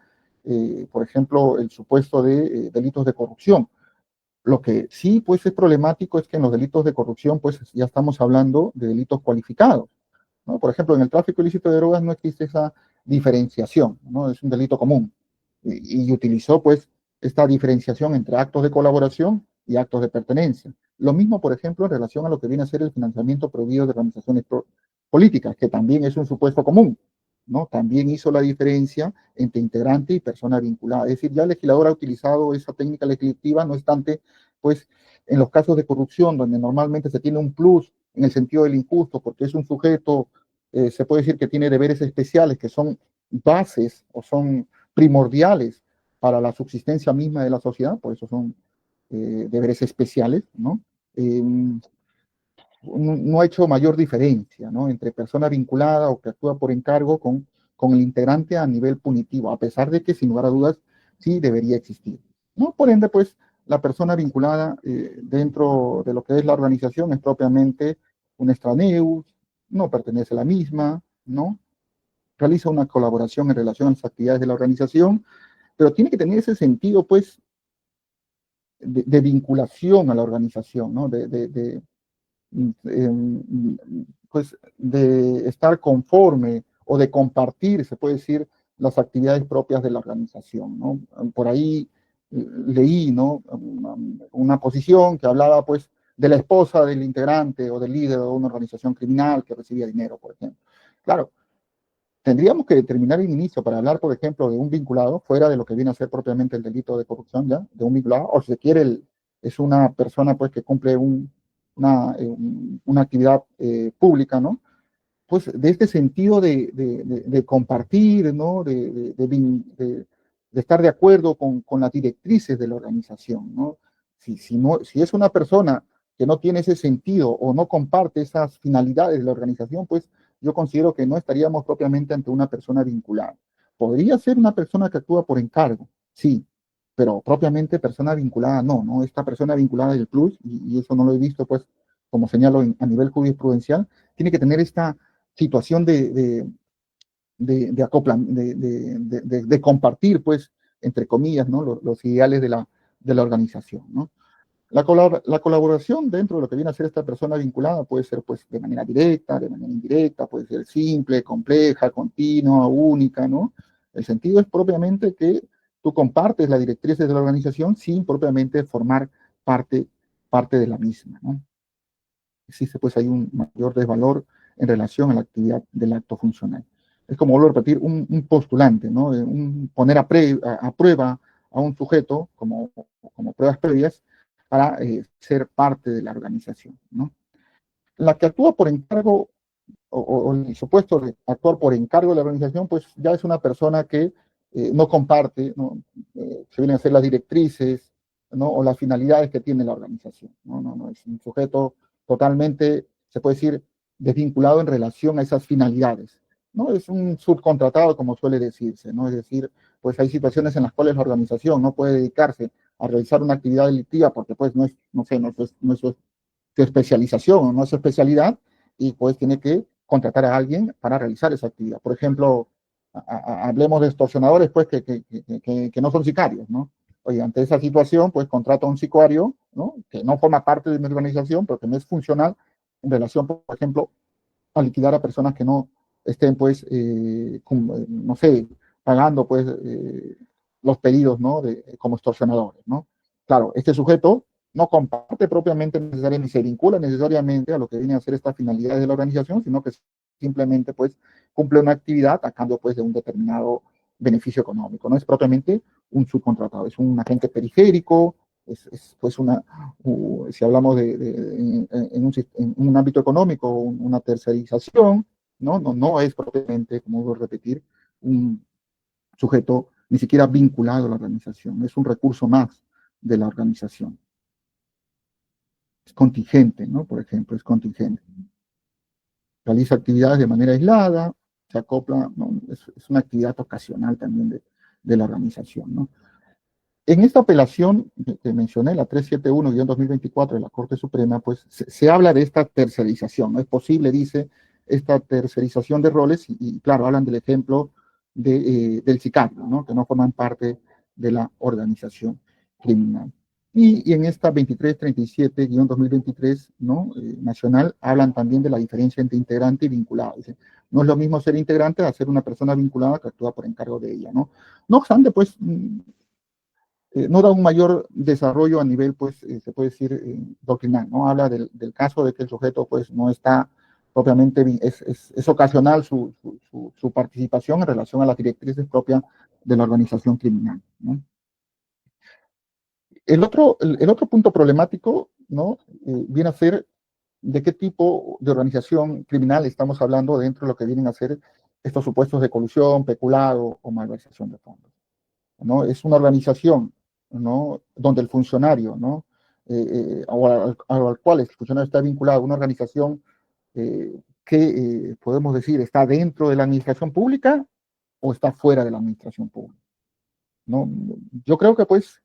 por ejemplo, el supuesto de delitos de corrupción. Lo que sí, pues, es problemático es que en los delitos de corrupción, pues, ya estamos hablando de delitos cualificados, ¿no? Por ejemplo, en el tráfico ilícito de drogas no existe esa diferenciación, ¿no? Es un delito común. Y utilizó, pues, esta diferenciación entre actos de colaboración y actos de pertenencia. Lo mismo, por ejemplo, en relación a lo que viene a ser el financiamiento prohibido de organizaciones políticas, que también es un supuesto común, ¿no? También hizo la diferencia entre integrante y persona vinculada. Es decir, ya el legislador ha utilizado esa técnica legislativa, no obstante, pues en los casos de corrupción, donde normalmente se tiene un plus en el sentido del injusto, porque es un sujeto, se puede decir que tiene deberes especiales, que son bases o son primordiales para la subsistencia misma de la sociedad, por eso son deberes especiales, ¿no? No ha hecho mayor diferencia, ¿no? Entre persona vinculada o que actúa por encargo con el integrante a nivel punitivo, a pesar de que, sin lugar a dudas, sí debería existir, ¿no? Por ende, pues, la persona vinculada dentro de lo que es la organización es propiamente un extraneus, no pertenece a la misma, ¿no? Realiza una colaboración en relación a las actividades de la organización, pero tiene que tener ese sentido, pues, de vinculación a la organización, ¿no? Pues de estar conforme o de compartir, se puede decir, las actividades propias de la organización, ¿no? Por ahí leí, ¿no? Una posición que hablaba, pues, de la esposa del integrante o del líder de una organización criminal que recibía dinero, por ejemplo. Claro, tendríamos que determinar el inicio para hablar, por ejemplo, de un vinculado, fuera de lo que viene a ser propiamente el delito de corrupción, ¿ya? De un vinculado, o si se quiere, es una persona, pues, que cumple una actividad pública, ¿no? Pues de este sentido de compartir, ¿no? De estar de acuerdo con las directrices de la organización, ¿no? Si es una persona que no tiene ese sentido o no comparte esas finalidades de la organización, pues yo considero que no estaríamos propiamente ante una persona vinculada. Podría ser una persona que actúa por encargo, sí, pero propiamente persona vinculada no, ¿no? Esta persona vinculada del plus, y eso no lo he visto, pues, como señalo a nivel jurisprudencial, tiene que tener esta situación de compartir, pues, entre comillas, ¿no? Los ideales de la organización, ¿no? La colaboración dentro de lo que viene a ser esta persona vinculada puede ser, pues, de manera directa, de manera indirecta, puede ser simple, compleja, continua, única, ¿no? El sentido es propiamente que tú compartes las directrices de la organización sin propiamente formar parte de la misma, ¿no? Existe, pues, hay un mayor desvalor en relación a la actividad del acto funcional. Es como, vuelvo a repetir, un postulante, ¿no? Poner a prueba a un sujeto como pruebas previas para ser parte de la organización, ¿no? La que actúa por encargo o el supuesto de actuar por encargo de la organización, pues ya es una persona que no comparte, ¿no? Se vienen a ser las directrices, ¿no? O las finalidades que tiene la organización. No, es un sujeto totalmente, se puede decir, desvinculado en relación a esas finalidades, ¿no? Es un subcontratado, como suele decirse, ¿no? Es decir, pues hay situaciones en las cuales la organización no puede dedicarse a realizar una actividad delictiva porque, pues, no es, no sé, no es su especialización o no es su especialidad, y pues tiene que contratar a alguien para realizar esa actividad. Por ejemplo, hablemos de extorsionadores, pues, que no son sicarios, ¿no? Oye, ante esa situación, pues contrato a un sicario, ¿no? Que no forma parte de mi organización, pero que no es funcional en relación, por ejemplo, a liquidar a personas que no estén, pues, no sé, pagando, pues, los pedidos, ¿no? Como extorsionadores, ¿no? Claro, este sujeto no comparte propiamente necesariamente, ni se vincula necesariamente a lo que viene a ser estas finalidades de la organización, sino que simplemente, pues, cumple una actividad a cambio, pues, de un determinado beneficio económico. No es propiamente un subcontratado, es un agente periférico, pues, si hablamos en un ámbito económico, una tercerización, no es propiamente, como voy a repetir, un sujeto ni siquiera vinculado a la organización, es un recurso más de la organización. Es contingente, ¿no? Por ejemplo, es contingente. Realiza actividades de manera aislada, se acopla, ¿no? Es una actividad ocasional también de la organización, ¿no? En esta apelación que mencioné, la 371-2024 de la Corte Suprema, pues se habla de esta tercerización, ¿no? Es posible, dice, esta tercerización de roles, y claro, hablan del ejemplo del sicario, ¿no? Que no forman parte de la organización criminal. Y en esta 2337-2023, ¿no? Nacional, hablan también de la diferencia entre integrante y vinculado. Dice, no es lo mismo ser integrante a ser una persona vinculada que actúa por encargo de ella, ¿no? No obstante, pues, no da un mayor desarrollo a nivel, pues, se puede decir, doctrinal, ¿no? Habla del caso de que el sujeto, pues, no está propiamente, es ocasional su participación en relación a las directrices propias de la organización criminal, ¿no? El otro punto problemático, ¿no? Viene a ser de qué tipo de organización criminal estamos hablando dentro de lo que vienen a ser estos supuestos de colusión, peculado o malversación de fondos, ¿no? Es una organización, ¿no? Donde el funcionario, ¿no? Al cual el funcionario está vinculado a una organización que podemos decir está dentro de la administración pública o está fuera de la administración pública, ¿no? Yo creo que, pues,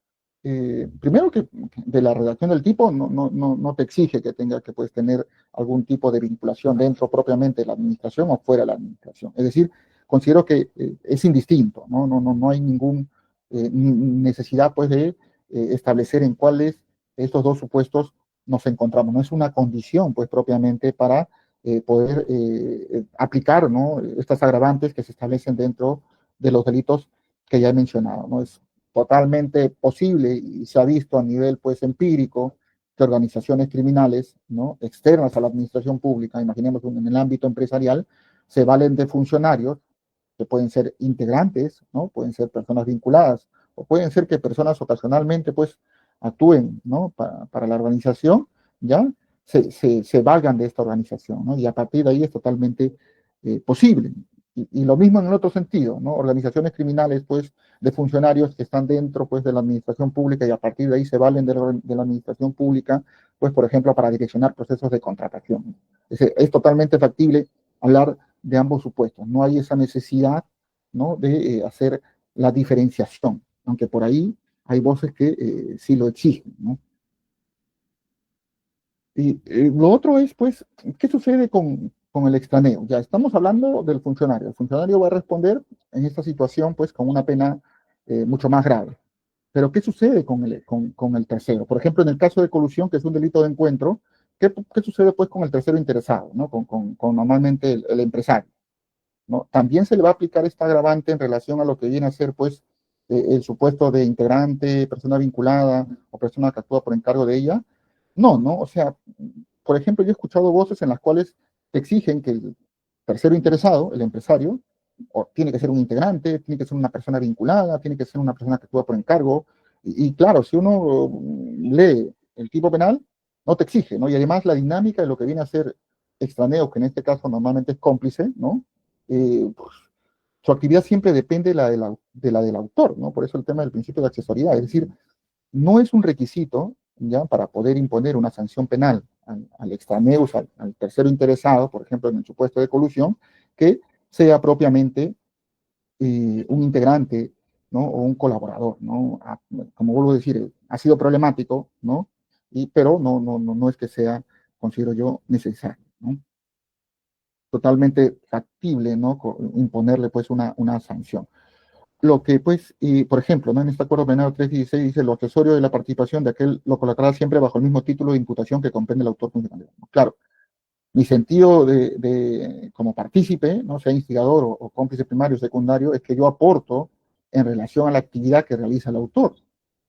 primero que de la redacción del tipo no te exige que tenga que, pues, tener algún tipo de vinculación dentro propiamente de la administración o fuera de la administración. Es decir, considero que es indistinto, no hay ninguna necesidad, pues, de establecer en cuáles estos dos supuestos nos encontramos. No es una condición, pues, propiamente para poder aplicar, ¿no? Estas agravantes que se establecen dentro de los delitos que ya he mencionado, ¿no? Es totalmente posible y se ha visto a nivel, pues, empírico que organizaciones criminales, ¿no? Externas a la administración pública, imaginemos en el ámbito empresarial, se valen de funcionarios que pueden ser integrantes, ¿no? Pueden ser personas vinculadas, o pueden ser que personas ocasionalmente, pues, actúen, ¿no? Para la organización, ¿ya? se valgan de esta organización, ¿no? Y a partir de ahí es totalmente posible. Y lo mismo en el otro sentido, ¿no? Organizaciones criminales, pues, de funcionarios que están dentro, pues, de la administración pública y a partir de ahí se valen de la administración pública, pues, por ejemplo, para direccionar procesos de contratación. Es totalmente factible hablar de ambos supuestos. No hay esa necesidad, ¿no? De hacer la diferenciación, aunque por ahí hay voces que sí lo exigen, ¿no? Y lo otro es, pues, ¿qué sucede con el extraneo? Ya estamos hablando del funcionario. El funcionario va a responder en esta situación, pues, con una pena mucho más grave. Pero ¿qué sucede con el tercero? Por ejemplo, en el caso de colusión, que es un delito de encuentro, ¿qué sucede, pues, con el tercero interesado, ¿no? Con normalmente el empresario, ¿no? También se le va a aplicar esta agravante en relación a lo que viene a ser, pues, el supuesto de integrante, persona vinculada o persona que actúa por encargo de ella. No, ¿no? O sea, por ejemplo, yo he escuchado voces en las cuales exigen que el tercero interesado, el empresario, o tiene que ser un integrante, tiene que ser una persona vinculada, tiene que ser una persona que actúa por encargo. Y claro, si uno lee el tipo penal, no te exige, ¿no? Y además la dinámica de lo que viene a ser extraneo, que en este caso normalmente es cómplice, ¿no? Pues, su actividad siempre depende de la del autor, ¿no? Por eso el tema del principio de accesoriedad, es decir, no es un requisito ya para poder imponer una sanción penal al extraneus, al tercero interesado, por ejemplo, en el supuesto de colusión, que sea propiamente un integrante, ¿no? O un colaborador, ¿no? Como vuelvo a decir, ha sido problemático, ¿no? Pero no es que sea, considero yo, necesario, ¿no? Totalmente factible, ¿no? Imponerle, pues, una sanción. Lo que, pues, por ejemplo, ¿no? En este acuerdo penal 316 dice lo accesorio de la participación de aquel lo colocará siempre bajo el mismo título de imputación que comprende el autor funcionario. Claro, mi sentido como partícipe, ¿no? Sea instigador o cómplice primario o secundario, es que yo aporto en relación a la actividad que realiza el autor,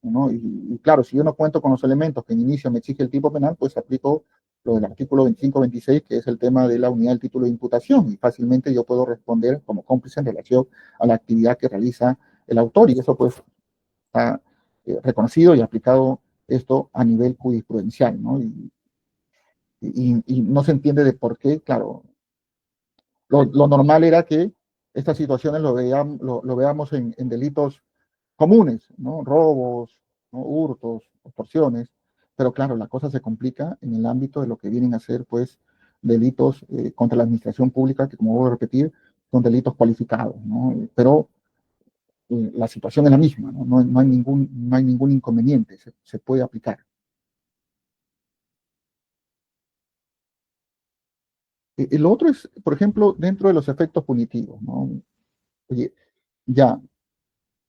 ¿no? Y claro, si yo no cuento con los elementos que en inicio me exige el tipo penal, pues aplico lo del artículo 25-26, que es el tema de la unidad del título de imputación, y fácilmente yo puedo responder como cómplice en relación a la actividad que realiza el autor, y eso pues está reconocido y aplicado esto a nivel jurisprudencial, ¿no? Y no se entiende de por qué, claro, lo normal era que estas situaciones lo veamos en delitos comunes, ¿no? Robos, ¿no? Hurtos, extorsiones, pero claro, la cosa se complica en el ámbito de lo que vienen a ser, pues, delitos contra la administración pública, que como voy a repetir, son delitos cualificados, ¿no? Pero la situación es la misma, ¿no? No hay ningún inconveniente, se puede aplicar. Lo otro es, por ejemplo, dentro de los efectos punitivos, ¿no? Oye, ya,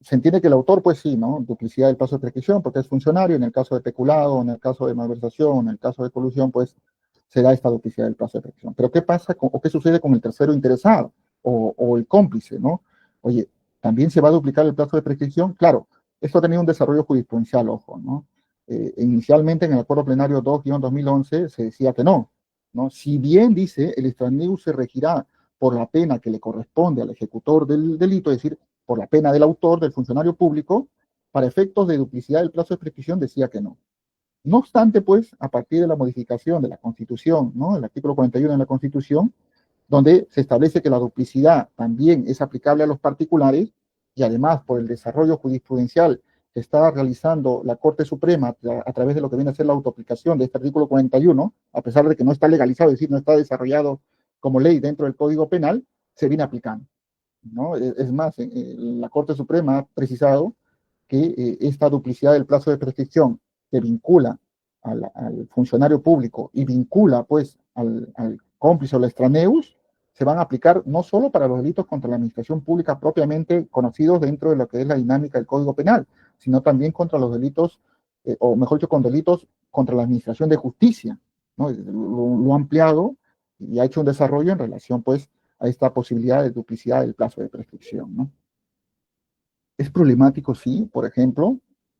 se entiende que el autor, pues sí, ¿no? Duplicidad del plazo de prescripción, porque es funcionario, en el caso de peculado, en el caso de malversación, en el caso de colusión, pues se da esta duplicidad del plazo de prescripción. Pero ¿qué pasa o qué sucede con el tercero interesado o el cómplice, ¿no? Oye, ¿también se va a duplicar el plazo de prescripción? Claro, esto ha tenido un desarrollo jurisprudencial, ojo, ¿no? Inicialmente en el acuerdo plenario 2-2011 se decía que no, ¿no? Si bien dice, el extraneus se regirá por la pena que le corresponde al ejecutor del delito, es decir, por la pena del autor, del funcionario público, para efectos de duplicidad del plazo de prescripción decía que no. No obstante, pues, a partir de la modificación de la Constitución, ¿no? El artículo 41 de la Constitución, donde se establece que la duplicidad también es aplicable a los particulares y además por el desarrollo jurisprudencial que está realizando la Corte Suprema a través de lo que viene a ser la autoaplicación de este artículo 41, a pesar de que no está legalizado, es decir, no está desarrollado como ley dentro del Código Penal, se viene aplicando, ¿no? Es más, la Corte Suprema ha precisado que esta duplicidad del plazo de prescripción que vincula al funcionario público y vincula pues al cómplice o al extraneus, se van a aplicar no solo para los delitos contra la administración pública propiamente conocidos dentro de lo que es la dinámica del Código Penal, sino también contra los delitos, o mejor dicho, con delitos contra la administración de justicia, ¿no? Lo ha ampliado y ha hecho un desarrollo en relación pues a esta posibilidad de duplicidad del plazo de prescripción, ¿no? Es problemático, sí, por ejemplo,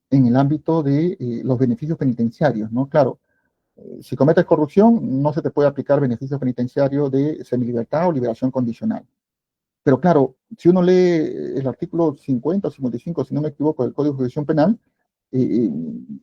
en el ámbito de los beneficios penitenciarios, ¿no? Claro, si cometes corrupción, no se te puede aplicar beneficio penitenciario de semilibertad o liberación condicional. Pero claro, si uno lee el artículo 50 o 55, si no me equivoco, del Código de Jurisdicción Penal,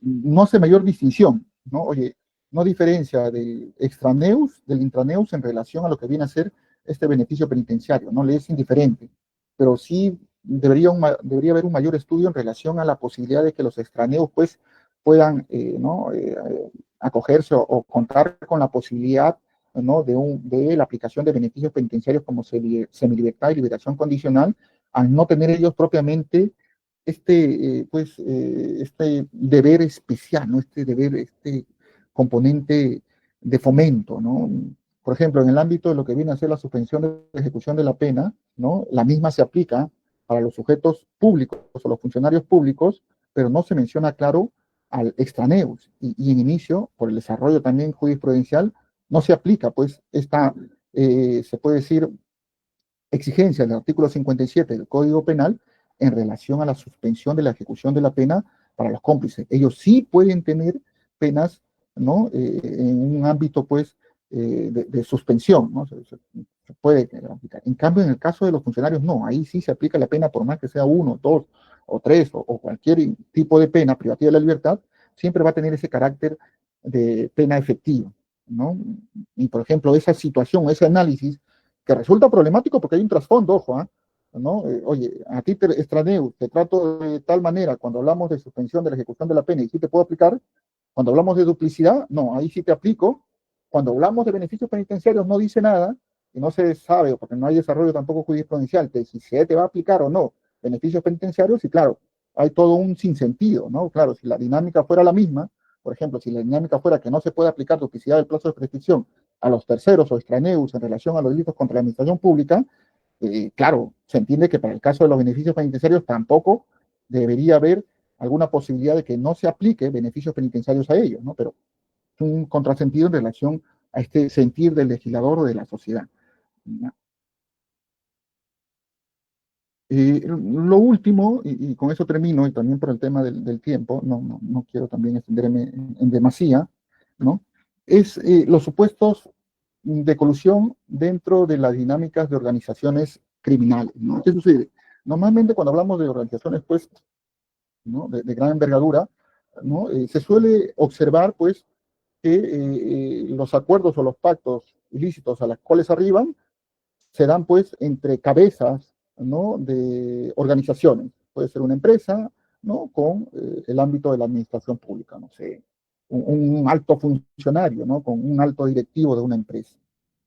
no hace mayor distinción, ¿no? Oye, no diferencia del extraneus, del intraneus en relación a lo que viene a ser este beneficio penitenciario, no le es indiferente, pero sí debería haber un mayor estudio en relación a la posibilidad de que los extraneus pues puedan acogerse o contar con la posibilidad, ¿no?, de la aplicación de beneficios penitenciarios como semilibertad y liberación condicional, al no tener ellos propiamente este deber especial, ¿no?, este deber, este componente de fomento, ¿no? Por ejemplo, en el ámbito de lo que viene a ser la suspensión de la ejecución de la pena, ¿no?, la misma se aplica para los sujetos públicos o los funcionarios públicos, pero no se menciona claro al extraneus. Y en inicio, por el desarrollo también jurisprudencial, no se aplica, pues, se puede decir, exigencia del artículo 57 del Código Penal en relación a la suspensión de la ejecución de la pena para los cómplices. Ellos sí pueden tener penas, ¿no?, en un ámbito, pues, de suspensión, ¿no? Se puede aplicar. En cambio, en el caso de los funcionarios, no. Ahí sí se aplica la pena, por más que sea 1, 2 o 3 o cualquier tipo de pena privativa de la libertad, siempre va a tener ese carácter de pena efectiva, ¿no? Y, por ejemplo, esa situación, ese análisis, que resulta problemático porque hay un trasfondo, ojo, ¿no? Oye, a ti te extraneo, te trato de tal manera cuando hablamos de suspensión de la ejecución de la pena y sí te puedo aplicar. Cuando hablamos de duplicidad, no, ahí sí te aplico. Cuando hablamos de beneficios penitenciarios no dice nada y no se sabe, porque no hay desarrollo tampoco jurisprudencial, de si se te va a aplicar o no beneficios penitenciarios, y claro, hay todo un sinsentido, ¿no? Claro, si la dinámica fuera la misma, por ejemplo, si la dinámica fuera que no se puede aplicar duplicidad del plazo de prescripción a los terceros o extraneus en relación a los delitos contra la administración pública, claro, se entiende que para el caso de los beneficios penitenciarios tampoco debería haber alguna posibilidad de que no se aplique beneficios penitenciarios a ellos, ¿no? Pero es un contrasentido en relación a este sentir del legislador o de la sociedad, ¿no? Lo último, y con eso termino, y también por el tema del tiempo, no quiero también extenderme en demasía, ¿no?, es los supuestos de colusión dentro de las dinámicas de organizaciones criminales, ¿no? ¿Qué sucede? Normalmente cuando hablamos de organizaciones, pues, ¿no?, de gran envergadura, ¿no?, se suele observar, pues, que los acuerdos o los pactos ilícitos a los cuales arriban se dan, pues, entre cabezas, ¿no?, de organizaciones. Puede ser una empresa, ¿no?, con el ámbito de la administración pública, no sé, un alto funcionario, ¿no?, con un alto directivo de una empresa.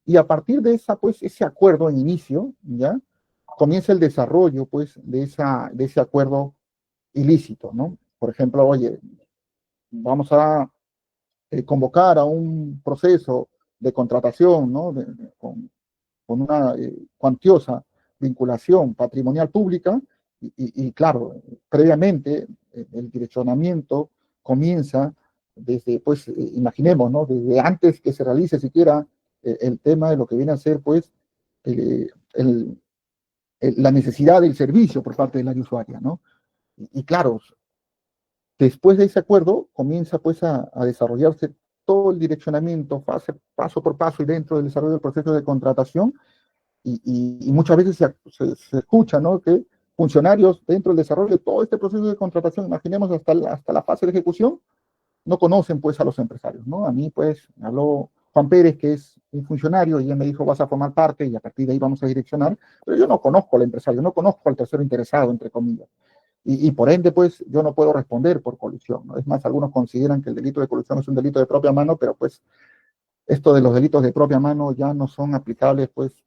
Y a partir de pues, ese acuerdo en inicio, ¿ya?, comienza el desarrollo, pues, de ese acuerdo ilícito, ¿no? Por ejemplo, oye, vamos a convocar a un proceso de contratación, ¿no?, con una cuantiosa vinculación patrimonial pública, y claro, previamente el direccionamiento comienza desde, pues, imaginemos, ¿no?, desde antes que se realice siquiera el tema de lo que viene a ser, pues, el, el, la necesidad del servicio por parte del área usuaria, ¿no? Y claro, después de ese acuerdo comienza, pues, a desarrollarse todo el direccionamiento paso por paso y dentro del desarrollo del proceso de contratación, y muchas veces se escucha, ¿no?, que funcionarios dentro del desarrollo de todo este proceso de contratación, imaginemos hasta la fase de ejecución, no conocen, pues, a los empresarios, ¿no? A mí, pues, me habló Juan Pérez, que es un funcionario, y él me dijo, vas a formar parte y a partir de ahí vamos a direccionar, pero yo no conozco al empresario, no conozco al tercero interesado, entre comillas. Y por ende, pues, yo no puedo responder por colusión, ¿no? Es más, algunos consideran que el delito de colusión es un delito de propia mano, pero pues esto de los delitos de propia mano ya no son aplicables, pues,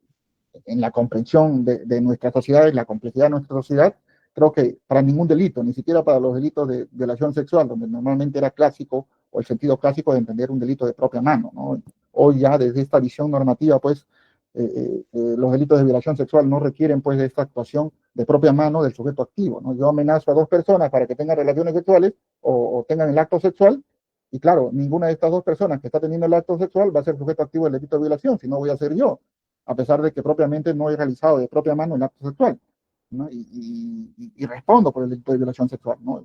en la comprensión de nuestra sociedad y la complejidad de nuestra sociedad. Creo que para ningún delito, ni siquiera para los delitos de violación sexual, donde normalmente era clásico, o el sentido clásico de entender un delito de propia mano, ¿no? Hoy ya desde esta visión normativa, pues, los delitos de violación sexual no requieren, pues, de esta actuación de propia mano del sujeto activo, ¿no? Yo amenazo a dos personas para que tengan relaciones sexuales o tengan el acto sexual, y claro, ninguna de estas dos personas que está teniendo el acto sexual va a ser sujeto activo del delito de violación, si no voy a ser yo, a pesar de que propiamente no he realizado de propia mano el acto sexual, ¿no? Y respondo por el delito de violación sexual, ¿no?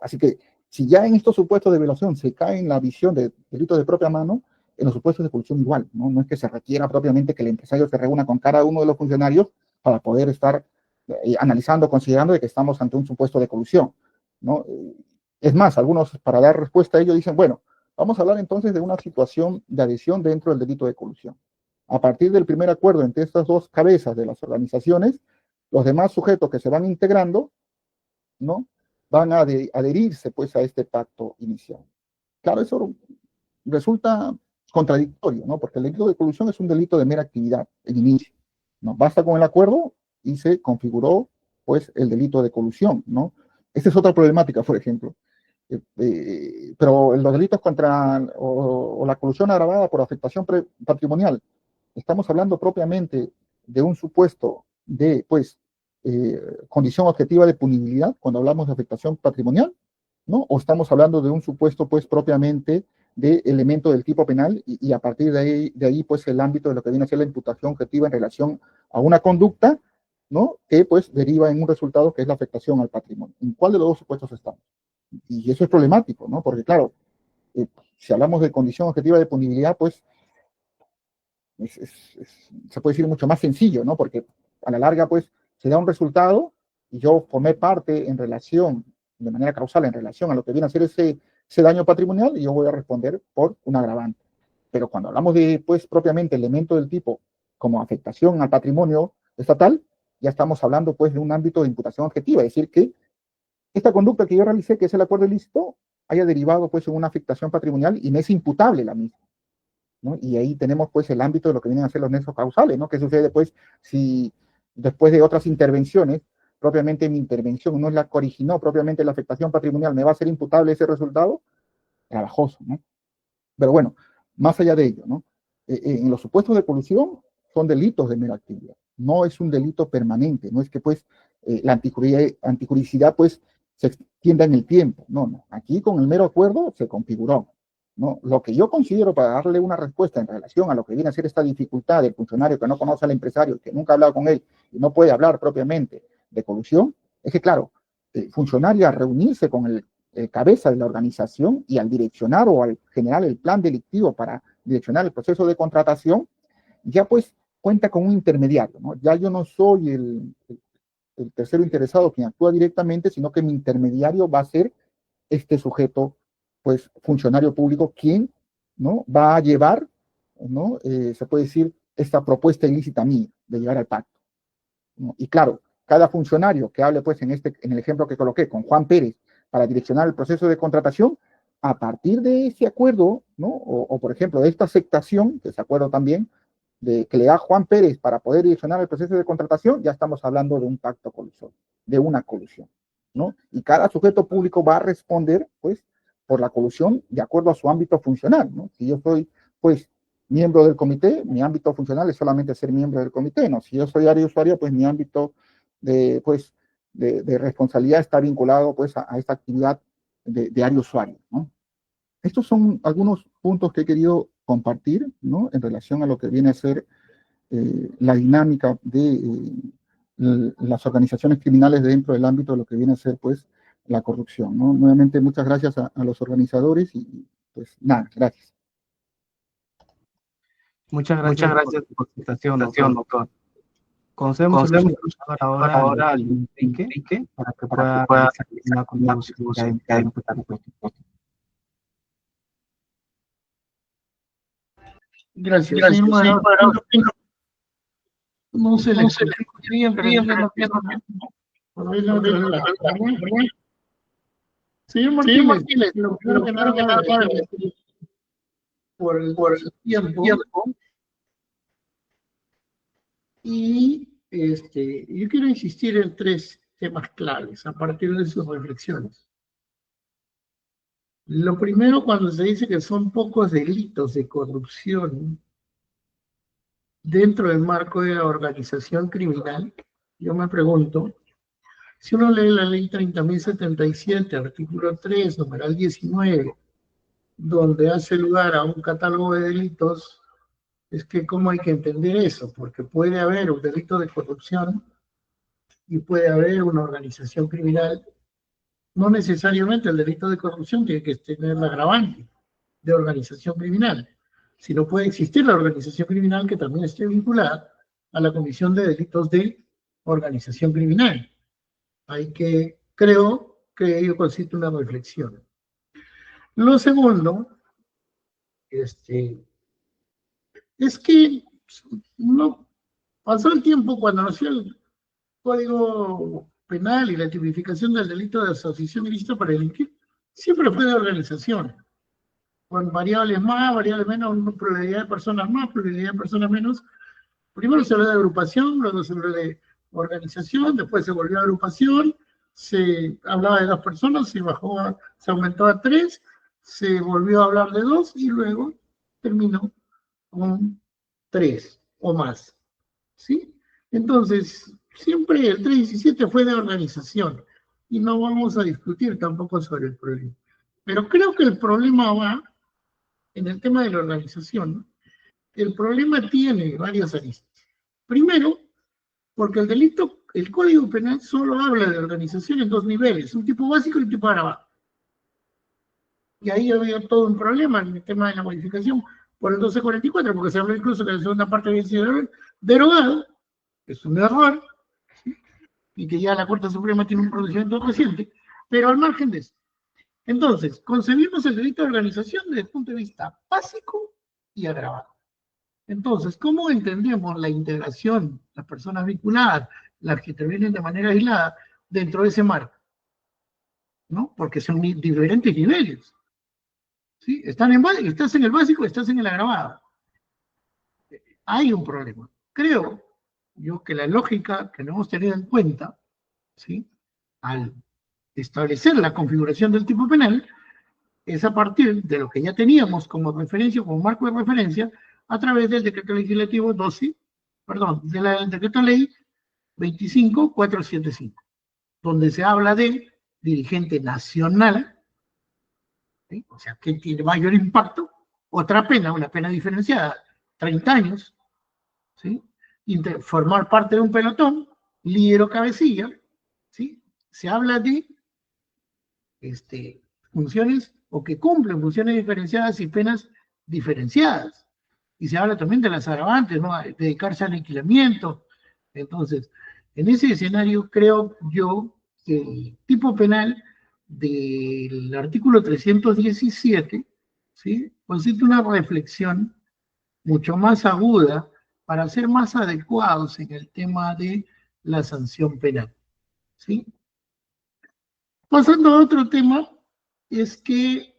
Así que si ya en estos supuestos de violación se cae en la visión de delitos de propia mano, en los supuestos de colusión igual, ¿no? No es que se requiera propiamente que el empresario se reúna con cada uno de los funcionarios para poder estar analizando, considerando de que estamos ante un supuesto de colusión, ¿no? Es más, algunos, para dar respuesta a ello, dicen, bueno, Vamos a hablar entonces de una situación de adhesión dentro del delito de colusión. A partir del primer acuerdo entre estas dos cabezas de las organizaciones, los demás sujetos que se van integrando, ¿no?, van a adherirse pues a este pacto inicial. Claro, eso resulta contradictorio, ¿no? Porque el delito de colusión es un delito de mera actividad, en inicio, ¿no? Basta con el acuerdo y se configuró pues el delito de colusión, ¿no? Esta es otra problemática, por ejemplo. Pero los delitos contra o la colusión agravada por afectación patrimonial, estamos hablando propiamente de un supuesto de, pues, condición objetiva de punibilidad cuando hablamos de afectación patrimonial, ¿no? O estamos hablando de un supuesto, pues, propiamente de elemento del tipo penal y a partir de ahí, pues, el ámbito de lo que viene a ser la imputación objetiva en relación a una conducta, ¿no?, que, pues, deriva en un resultado que es la afectación al patrimonio. ¿En cuál de los dos supuestos estamos? Y eso es problemático, ¿no? Porque, claro, si hablamos de condición objetiva de punibilidad, pues, se puede decir mucho más sencillo, ¿no? Porque a la larga, pues, se da un resultado y yo formé parte en relación, de manera causal, en relación a lo que viene a ser ese daño patrimonial y yo voy a responder por un agravante. Pero cuando hablamos de, pues, propiamente elemento del tipo como afectación al patrimonio estatal, ya estamos hablando, pues, de un ámbito de imputación objetiva, es decir, que esta conducta que yo realicé, que es el acuerdo ilícito, haya derivado, pues, en una afectación patrimonial y me es imputable la misma, ¿no? Y ahí tenemos, pues, el ámbito de lo que vienen a ser los nexos causales, ¿no? ¿Qué sucede, pues, si después de otras intervenciones, propiamente mi intervención no es la que originó propiamente la afectación patrimonial, me va a ser imputable ese resultado? Trabajoso, ¿no? Pero bueno, más allá de ello, ¿no? En los supuestos de colusión son delitos de mera actividad, no es un delito permanente, no es que, pues, la antijuricidad, pues, se extienda en el tiempo, no, no, aquí con el mero acuerdo se configuró, ¿no? Lo que yo considero para darle una respuesta en relación a lo que viene a ser esta dificultad del funcionario que no conoce al empresario, que nunca ha hablado con él y no puede hablar propiamente de colusión, es que, claro, el funcionario al reunirse con el cabeza de la organización y al direccionar o al generar el plan delictivo para direccionar el proceso de contratación, ya, pues, cuenta con un intermediario, ¿no? Ya yo no soy el tercero interesado quien actúa directamente, sino que mi intermediario va a ser este sujeto, pues, funcionario público, quien, ¿no?, va a llevar, ¿no?, se puede decir, esta propuesta ilícita mía de llegar al pacto, ¿no? Y claro, cada funcionario que hable, pues, en el ejemplo que coloqué con Juan Pérez para direccionar el proceso de contratación, a partir de ese acuerdo, ¿no?, o por ejemplo, de esta aceptación, que se acuerdo también, de que le da Juan Pérez para poder direccionar el proceso de contratación, ya estamos hablando de un pacto colusorio, de una colusión, ¿no? Y cada sujeto público va a responder, pues, por la colusión de acuerdo a su ámbito funcional, ¿no? Si yo soy, pues, miembro del comité, mi ámbito funcional es solamente ser miembro del comité, ¿no? Si yo soy área usuaria, pues mi ámbito pues, de responsabilidad está vinculado, pues, a esta actividad de área usuaria, ¿no? Estos son algunos puntos que he querido compartir, ¿no?, en relación a lo que viene a ser la dinámica de las organizaciones criminales dentro del ámbito de lo que viene a ser, pues, la corrupción, ¿no? Nuevamente, muchas gracias a los organizadores y, pues, nada, gracias. Muchas gracias por su presentación, doctor. Concedemos el uso de la palabra ahora al Enrique para que pueda realizar una contribución que hay. Gracias, señor moderador. No se le escucha bien, pero señor Martínez, lo primero que nada, por el tiempo, y yo quiero insistir en 3 temas claves a partir de sus reflexiones. Lo primero, cuando se dice que son pocos delitos de corrupción dentro del marco de la organización criminal, yo me pregunto, si uno lee la ley 30.077, artículo 3, numeral 19, donde hace lugar a un catálogo de delitos, es que ¿cómo hay que entender eso? Porque puede haber un delito de corrupción y puede haber una organización criminal. No necesariamente el delito de corrupción tiene que tener la agravante de organización criminal, sino puede existir la organización criminal que también esté vinculada a la comisión de delitos de organización criminal. Creo que ello consiste en una reflexión. Lo segundo es que no pasó el tiempo cuando nació el Código Penal y la tipificación del delito de asociación ilícita para delinquir, siempre fue de organización, con variables más, variables menos, probabilidad de personas más, probabilidad de personas menos. Primero se habló de agrupación, luego se habló de organización, después se volvió a agrupación, se hablaba de 2 personas, se aumentó a 3, se volvió a hablar de 2 y luego terminó con 3 o más, ¿sí? Entonces, siempre el 317 fue de organización y no vamos a discutir tampoco sobre el problema. Pero creo que el problema va en el tema de la organización, ¿no? El problema tiene varias aristas. Primero, porque el delito, el Código Penal solo habla de organización en 2 niveles, un tipo básico y un tipo agravado. Y ahí había todo un problema en el tema de la modificación por el 1244, porque se habló incluso que la segunda parte había sido derogada, que es un error, ¿sí? Y que ya la Corte Suprema tiene un pronunciamiento reciente, pero al margen de eso. Entonces, concebimos el delito de organización desde el punto de vista básico y agravado. Entonces, ¿cómo entendemos la integración, las personas vinculadas, las que intervienen de manera aislada dentro de ese marco? ¿No? Porque son diferentes niveles. ¿Sí? Estás en el básico, estás en el agravado. Hay un problema. Creo yo que la lógica que no hemos tenido en cuenta, ¿sí?, al establecer la configuración del tipo penal, es a partir de lo que ya teníamos como referencia, como marco de referencia, a través del decreto legislativo 12, perdón, del decreto ley 25475, donde se habla de dirigente nacional, ¿sí?, o sea, que tiene mayor impacto, otra pena, una pena diferenciada, 30 años, ¿sí?, formar parte de un pelotón, líder o cabecilla, ¿sí?, se habla de funciones o que cumplen funciones diferenciadas y penas diferenciadas. Y se habla también de las agravantes, ¿no?, dedicarse al aniquilamiento. Entonces, en ese escenario creo yo que el tipo penal del artículo 317, ¿sí?, consiste una reflexión mucho más aguda para ser más adecuados en el tema de la sanción penal, ¿sí? Pasando a otro tema, es que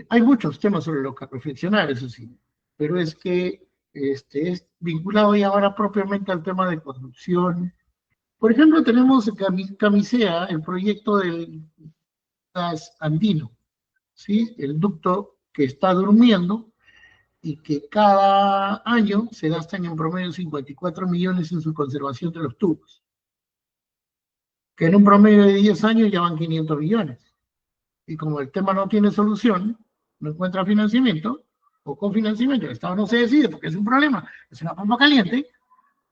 hay muchos temas sobre los que reflexionar, eso sí, pero es que es vinculado ya ahora propiamente al tema de corrupción. Por ejemplo, tenemos Camisea, el proyecto del gas andino, ¿sí?, el ducto que está durmiendo y que cada año se gastan en promedio 54 millones en su conservación de los tubos, que en un promedio de 10 años ya van 500 millones. Y como el tema no tiene solución, no encuentra financiamiento o cofinanciamiento, el Estado no se decide porque es un problema, es una pampa caliente,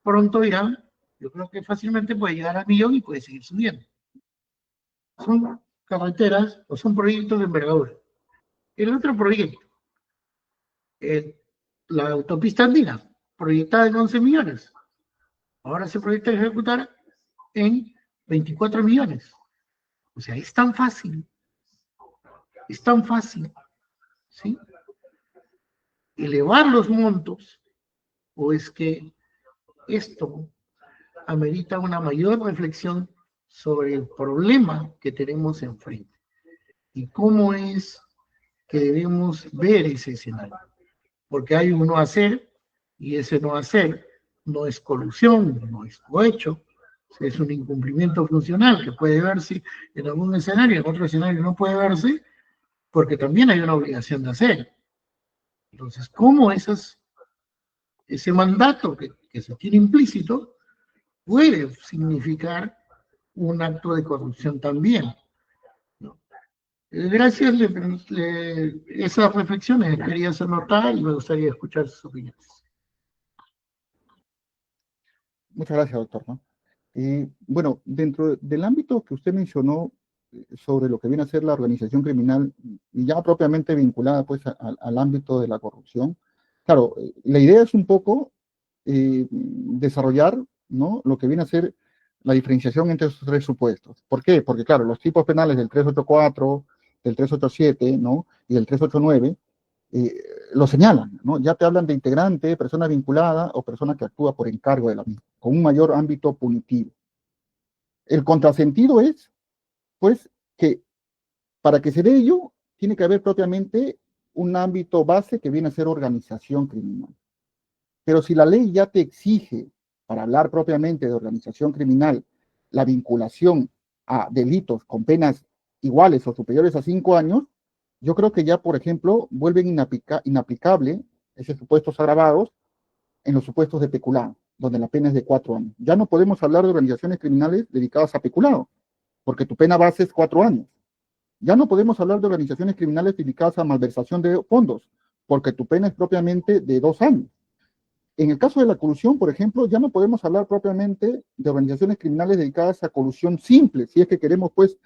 pronto irán, yo creo que fácilmente puede llegar al millón y puede seguir subiendo. Son carreteras o son proyectos de envergadura. El otro proyecto, la autopista andina, proyectada en 11 millones, ahora se proyecta ejecutar en 24 millones. O sea, es tan fácil, ¿sí?, elevar los montos, o es que esto amerita una mayor reflexión sobre el problema que tenemos enfrente y cómo es que debemos ver ese escenario. Porque hay un no hacer, y ese no hacer no es colusión, no es cohecho, es un incumplimiento funcional que puede verse en algún escenario, en otro escenario no puede verse, porque también hay una obligación de hacer. Entonces, ¿cómo ese mandato que se tiene implícito puede significar un acto de corrupción también, ¿no? Gracias, esas reflexiones quería hacer notar y me gustaría escuchar sus opiniones. Muchas gracias, doctor, ¿no? Bueno, dentro del ámbito que usted mencionó sobre lo que viene a ser la organización criminal, y ya propiamente vinculada pues al ámbito de la corrupción, claro, la idea es un poco desarrollar, ¿no?, lo que viene a ser la diferenciación entre esos 3 supuestos. ¿Por qué? Porque, claro, los tipos penales del 384, del 387, ¿no?, y del 389, lo señalan, ¿no? Ya te hablan de integrante, persona vinculada o persona que actúa por encargo de la misma, con un mayor ámbito punitivo. El contrasentido es, pues, que para que se dé ello, tiene que haber propiamente un ámbito base que viene a ser organización criminal. Pero si la ley ya te exige, para hablar propiamente de organización criminal, la vinculación a delitos con penas iguales o superiores a 5 años, yo creo que ya, por ejemplo, vuelven inaplicable esos supuestos agravados en los supuestos de peculado, donde la pena es de 4 años. Ya no podemos hablar de organizaciones criminales dedicadas a peculado, porque tu pena base es 4 años. Ya no podemos hablar de organizaciones criminales dedicadas a malversación de fondos, porque tu pena es propiamente de 2 años. En el caso de la colusión, por ejemplo, ya no podemos hablar propiamente de organizaciones criminales dedicadas a colusión simple, si es que queremos, pues,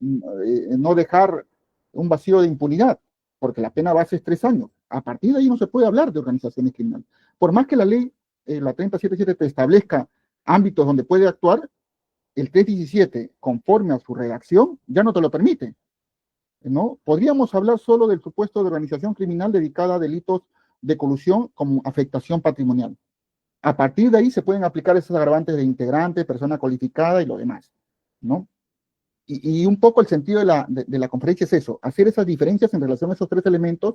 no dejar un vacío de impunidad, porque la pena base es 3 años. A partir de ahí no se puede hablar de organizaciones criminales. Por más que la ley, la 3077, te establezca ámbitos donde puede actuar, el 317, conforme a su redacción, ya no te lo permite, ¿no? Podríamos hablar solo del supuesto de organización criminal dedicada a delitos de colusión como afectación patrimonial. A partir de ahí se pueden aplicar esos agravantes de integrante, persona cualificada y lo demás, ¿no? Y un poco el sentido de la conferencia es eso, hacer esas diferencias en relación a esos 3 elementos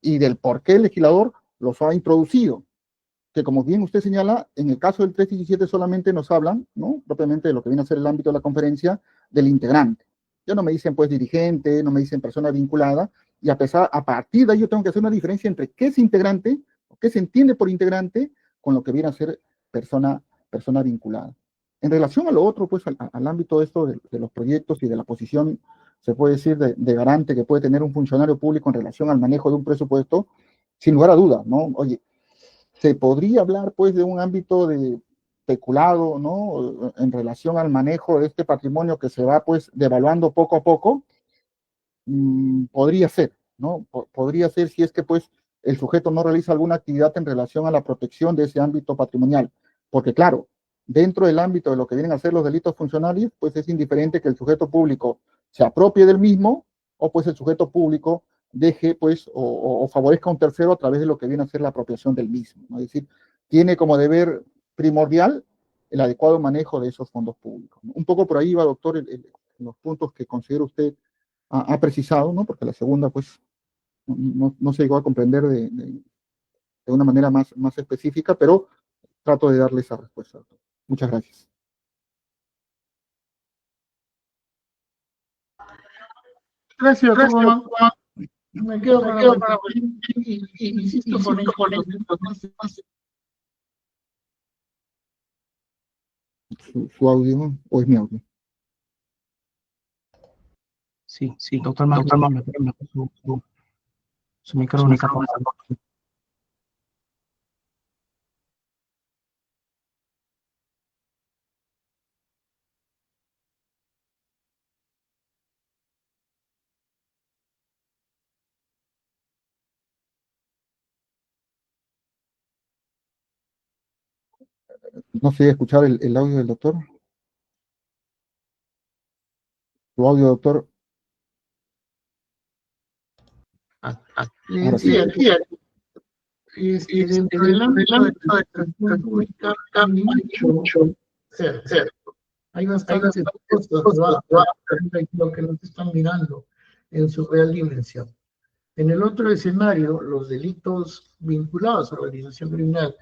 y del por qué el legislador los ha introducido, que como bien usted señala, en el caso del 317 solamente nos hablan, ¿no? Propiamente de lo que viene a ser el ámbito de la conferencia, del integrante. Ya no me dicen, pues, dirigente, no me dicen persona vinculada, y a partir de ahí yo tengo que hacer una diferencia entre qué es integrante, o qué se entiende por integrante, con lo que viene a ser persona vinculada. En relación a lo otro, pues, al ámbito de esto de los proyectos y de la posición, se puede decir, de garante que puede tener un funcionario público en relación al manejo de un presupuesto, sin lugar a dudas, ¿no? Oye, se podría hablar, pues, de un ámbito de peculado, ¿no? En relación al manejo de este patrimonio que se va, pues, devaluando poco a poco. Podría ser, ¿no? Podría ser si es que, pues, el sujeto no realiza alguna actividad en relación a la protección de ese ámbito patrimonial. Porque, claro, dentro del ámbito de lo que vienen a ser los delitos funcionarios, pues es indiferente que el sujeto público se apropie del mismo o, pues, el sujeto público deje, pues, o favorezca a un tercero a través de lo que viene a ser la apropiación del mismo, ¿no? Es decir, tiene como deber primordial el adecuado manejo de esos fondos públicos, ¿no? Un poco por ahí va, doctor, los puntos que considera usted ha precisado, ¿no? Porque la segunda, pues, no se llegó a comprender de una manera más específica, pero trato de darle esa respuesta. Muchas gracias. Gracias, Juan. Me quedo con la y insisto con esto. ¿Su audio o es mi audio? Sí, doctor Martín, su micrófono está apagado. No sé escuchar el audio del doctor. Su audio, doctor. Le decía que dentro del ámbito de la administración pública hay mucho ser. Hay bastantes cosas lo que nos están mirando en su real dimensión. En el otro escenario, los delitos vinculados a la organización criminal,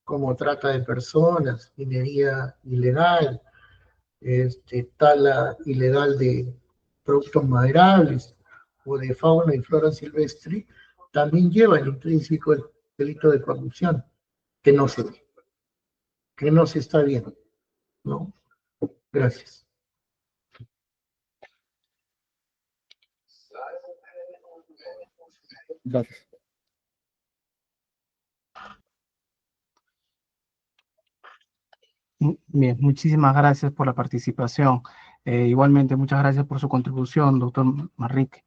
como trata de personas, minería ilegal, tala ilegal de productos maderables o de fauna y flora silvestre, también lleva el intrínseco el delito de corrupción, que no se ve, que no se está viendo, ¿no? Gracias. Gracias. Bien, muchísimas gracias por la participación. Igualmente, muchas gracias por su contribución, doctor Manrique.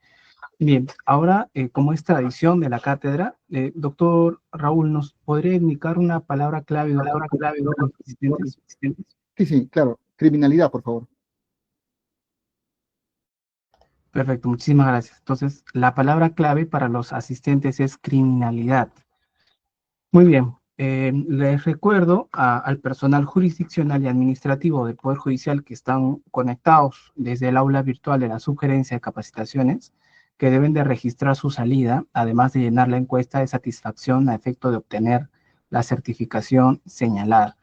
Bien, ahora, como es tradición de la cátedra, doctor Raúl, ¿nos podría indicar una palabra clave, de los asistentes? Sí, claro. Criminalidad, por favor. Perfecto, muchísimas gracias. Entonces, la palabra clave para los asistentes es criminalidad. Muy bien. Les recuerdo al personal jurisdiccional y administrativo del Poder Judicial que están conectados desde el aula virtual de la Subgerencia de Capacitaciones que deben de registrar su salida, además de llenar la encuesta de satisfacción a efecto de obtener la certificación señalada.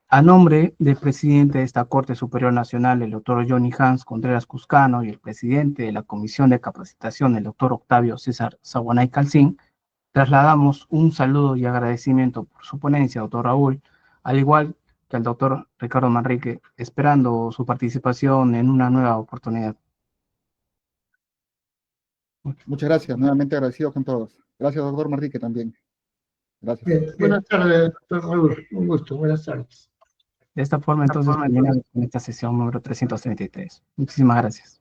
A nombre del presidente de esta Corte Superior Nacional, el doctor Johnny Hans Contreras Cuscano, y el presidente de la Comisión de Capacitación, el doctor Octavio César Saguanay Calcín, trasladamos un saludo y agradecimiento por su ponencia, doctor Raúl, al igual que al doctor Ricardo Manrique, esperando su participación en una nueva oportunidad. Muchas gracias, nuevamente agradecido con todos. Gracias, doctor Manrique, también. Gracias. Bien, buenas tardes, doctor Raúl. Un gusto, buenas tardes. De esta forma, entonces, terminamos con esta sesión número 333. Muchísimas gracias.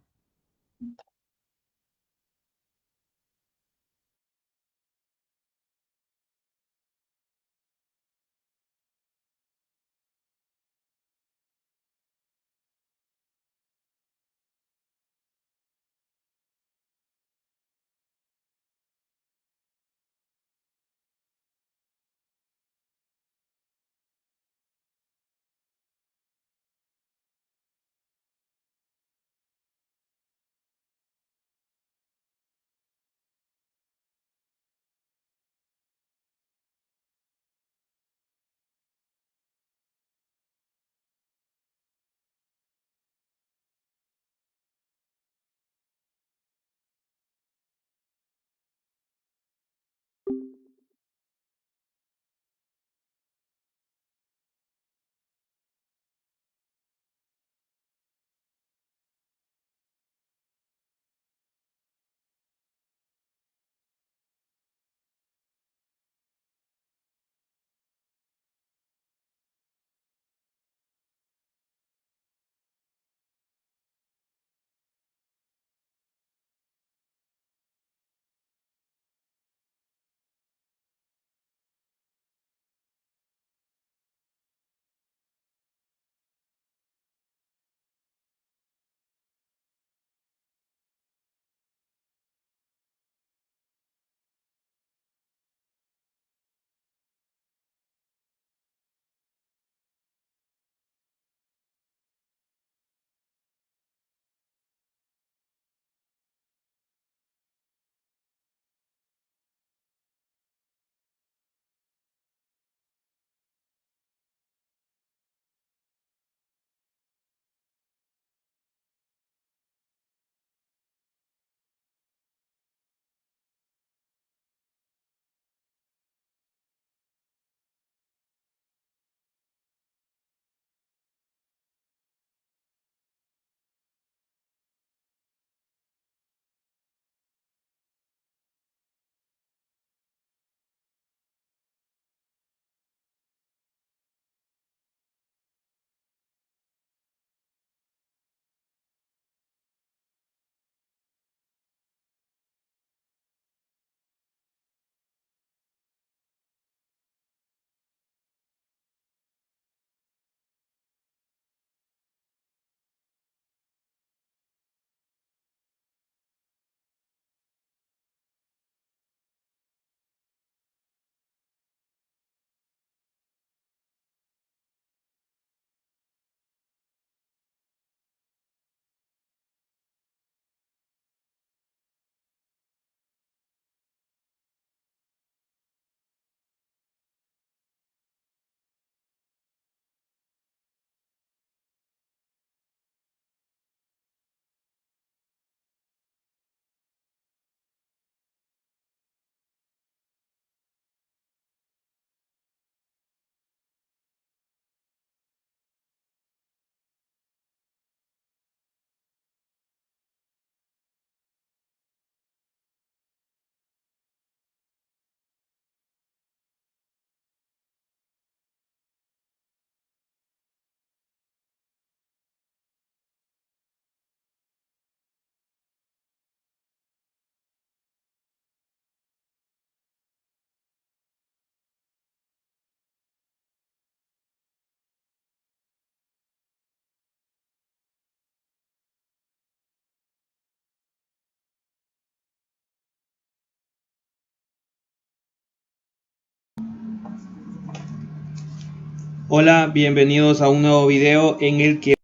Hola, bienvenidos a un nuevo video en el que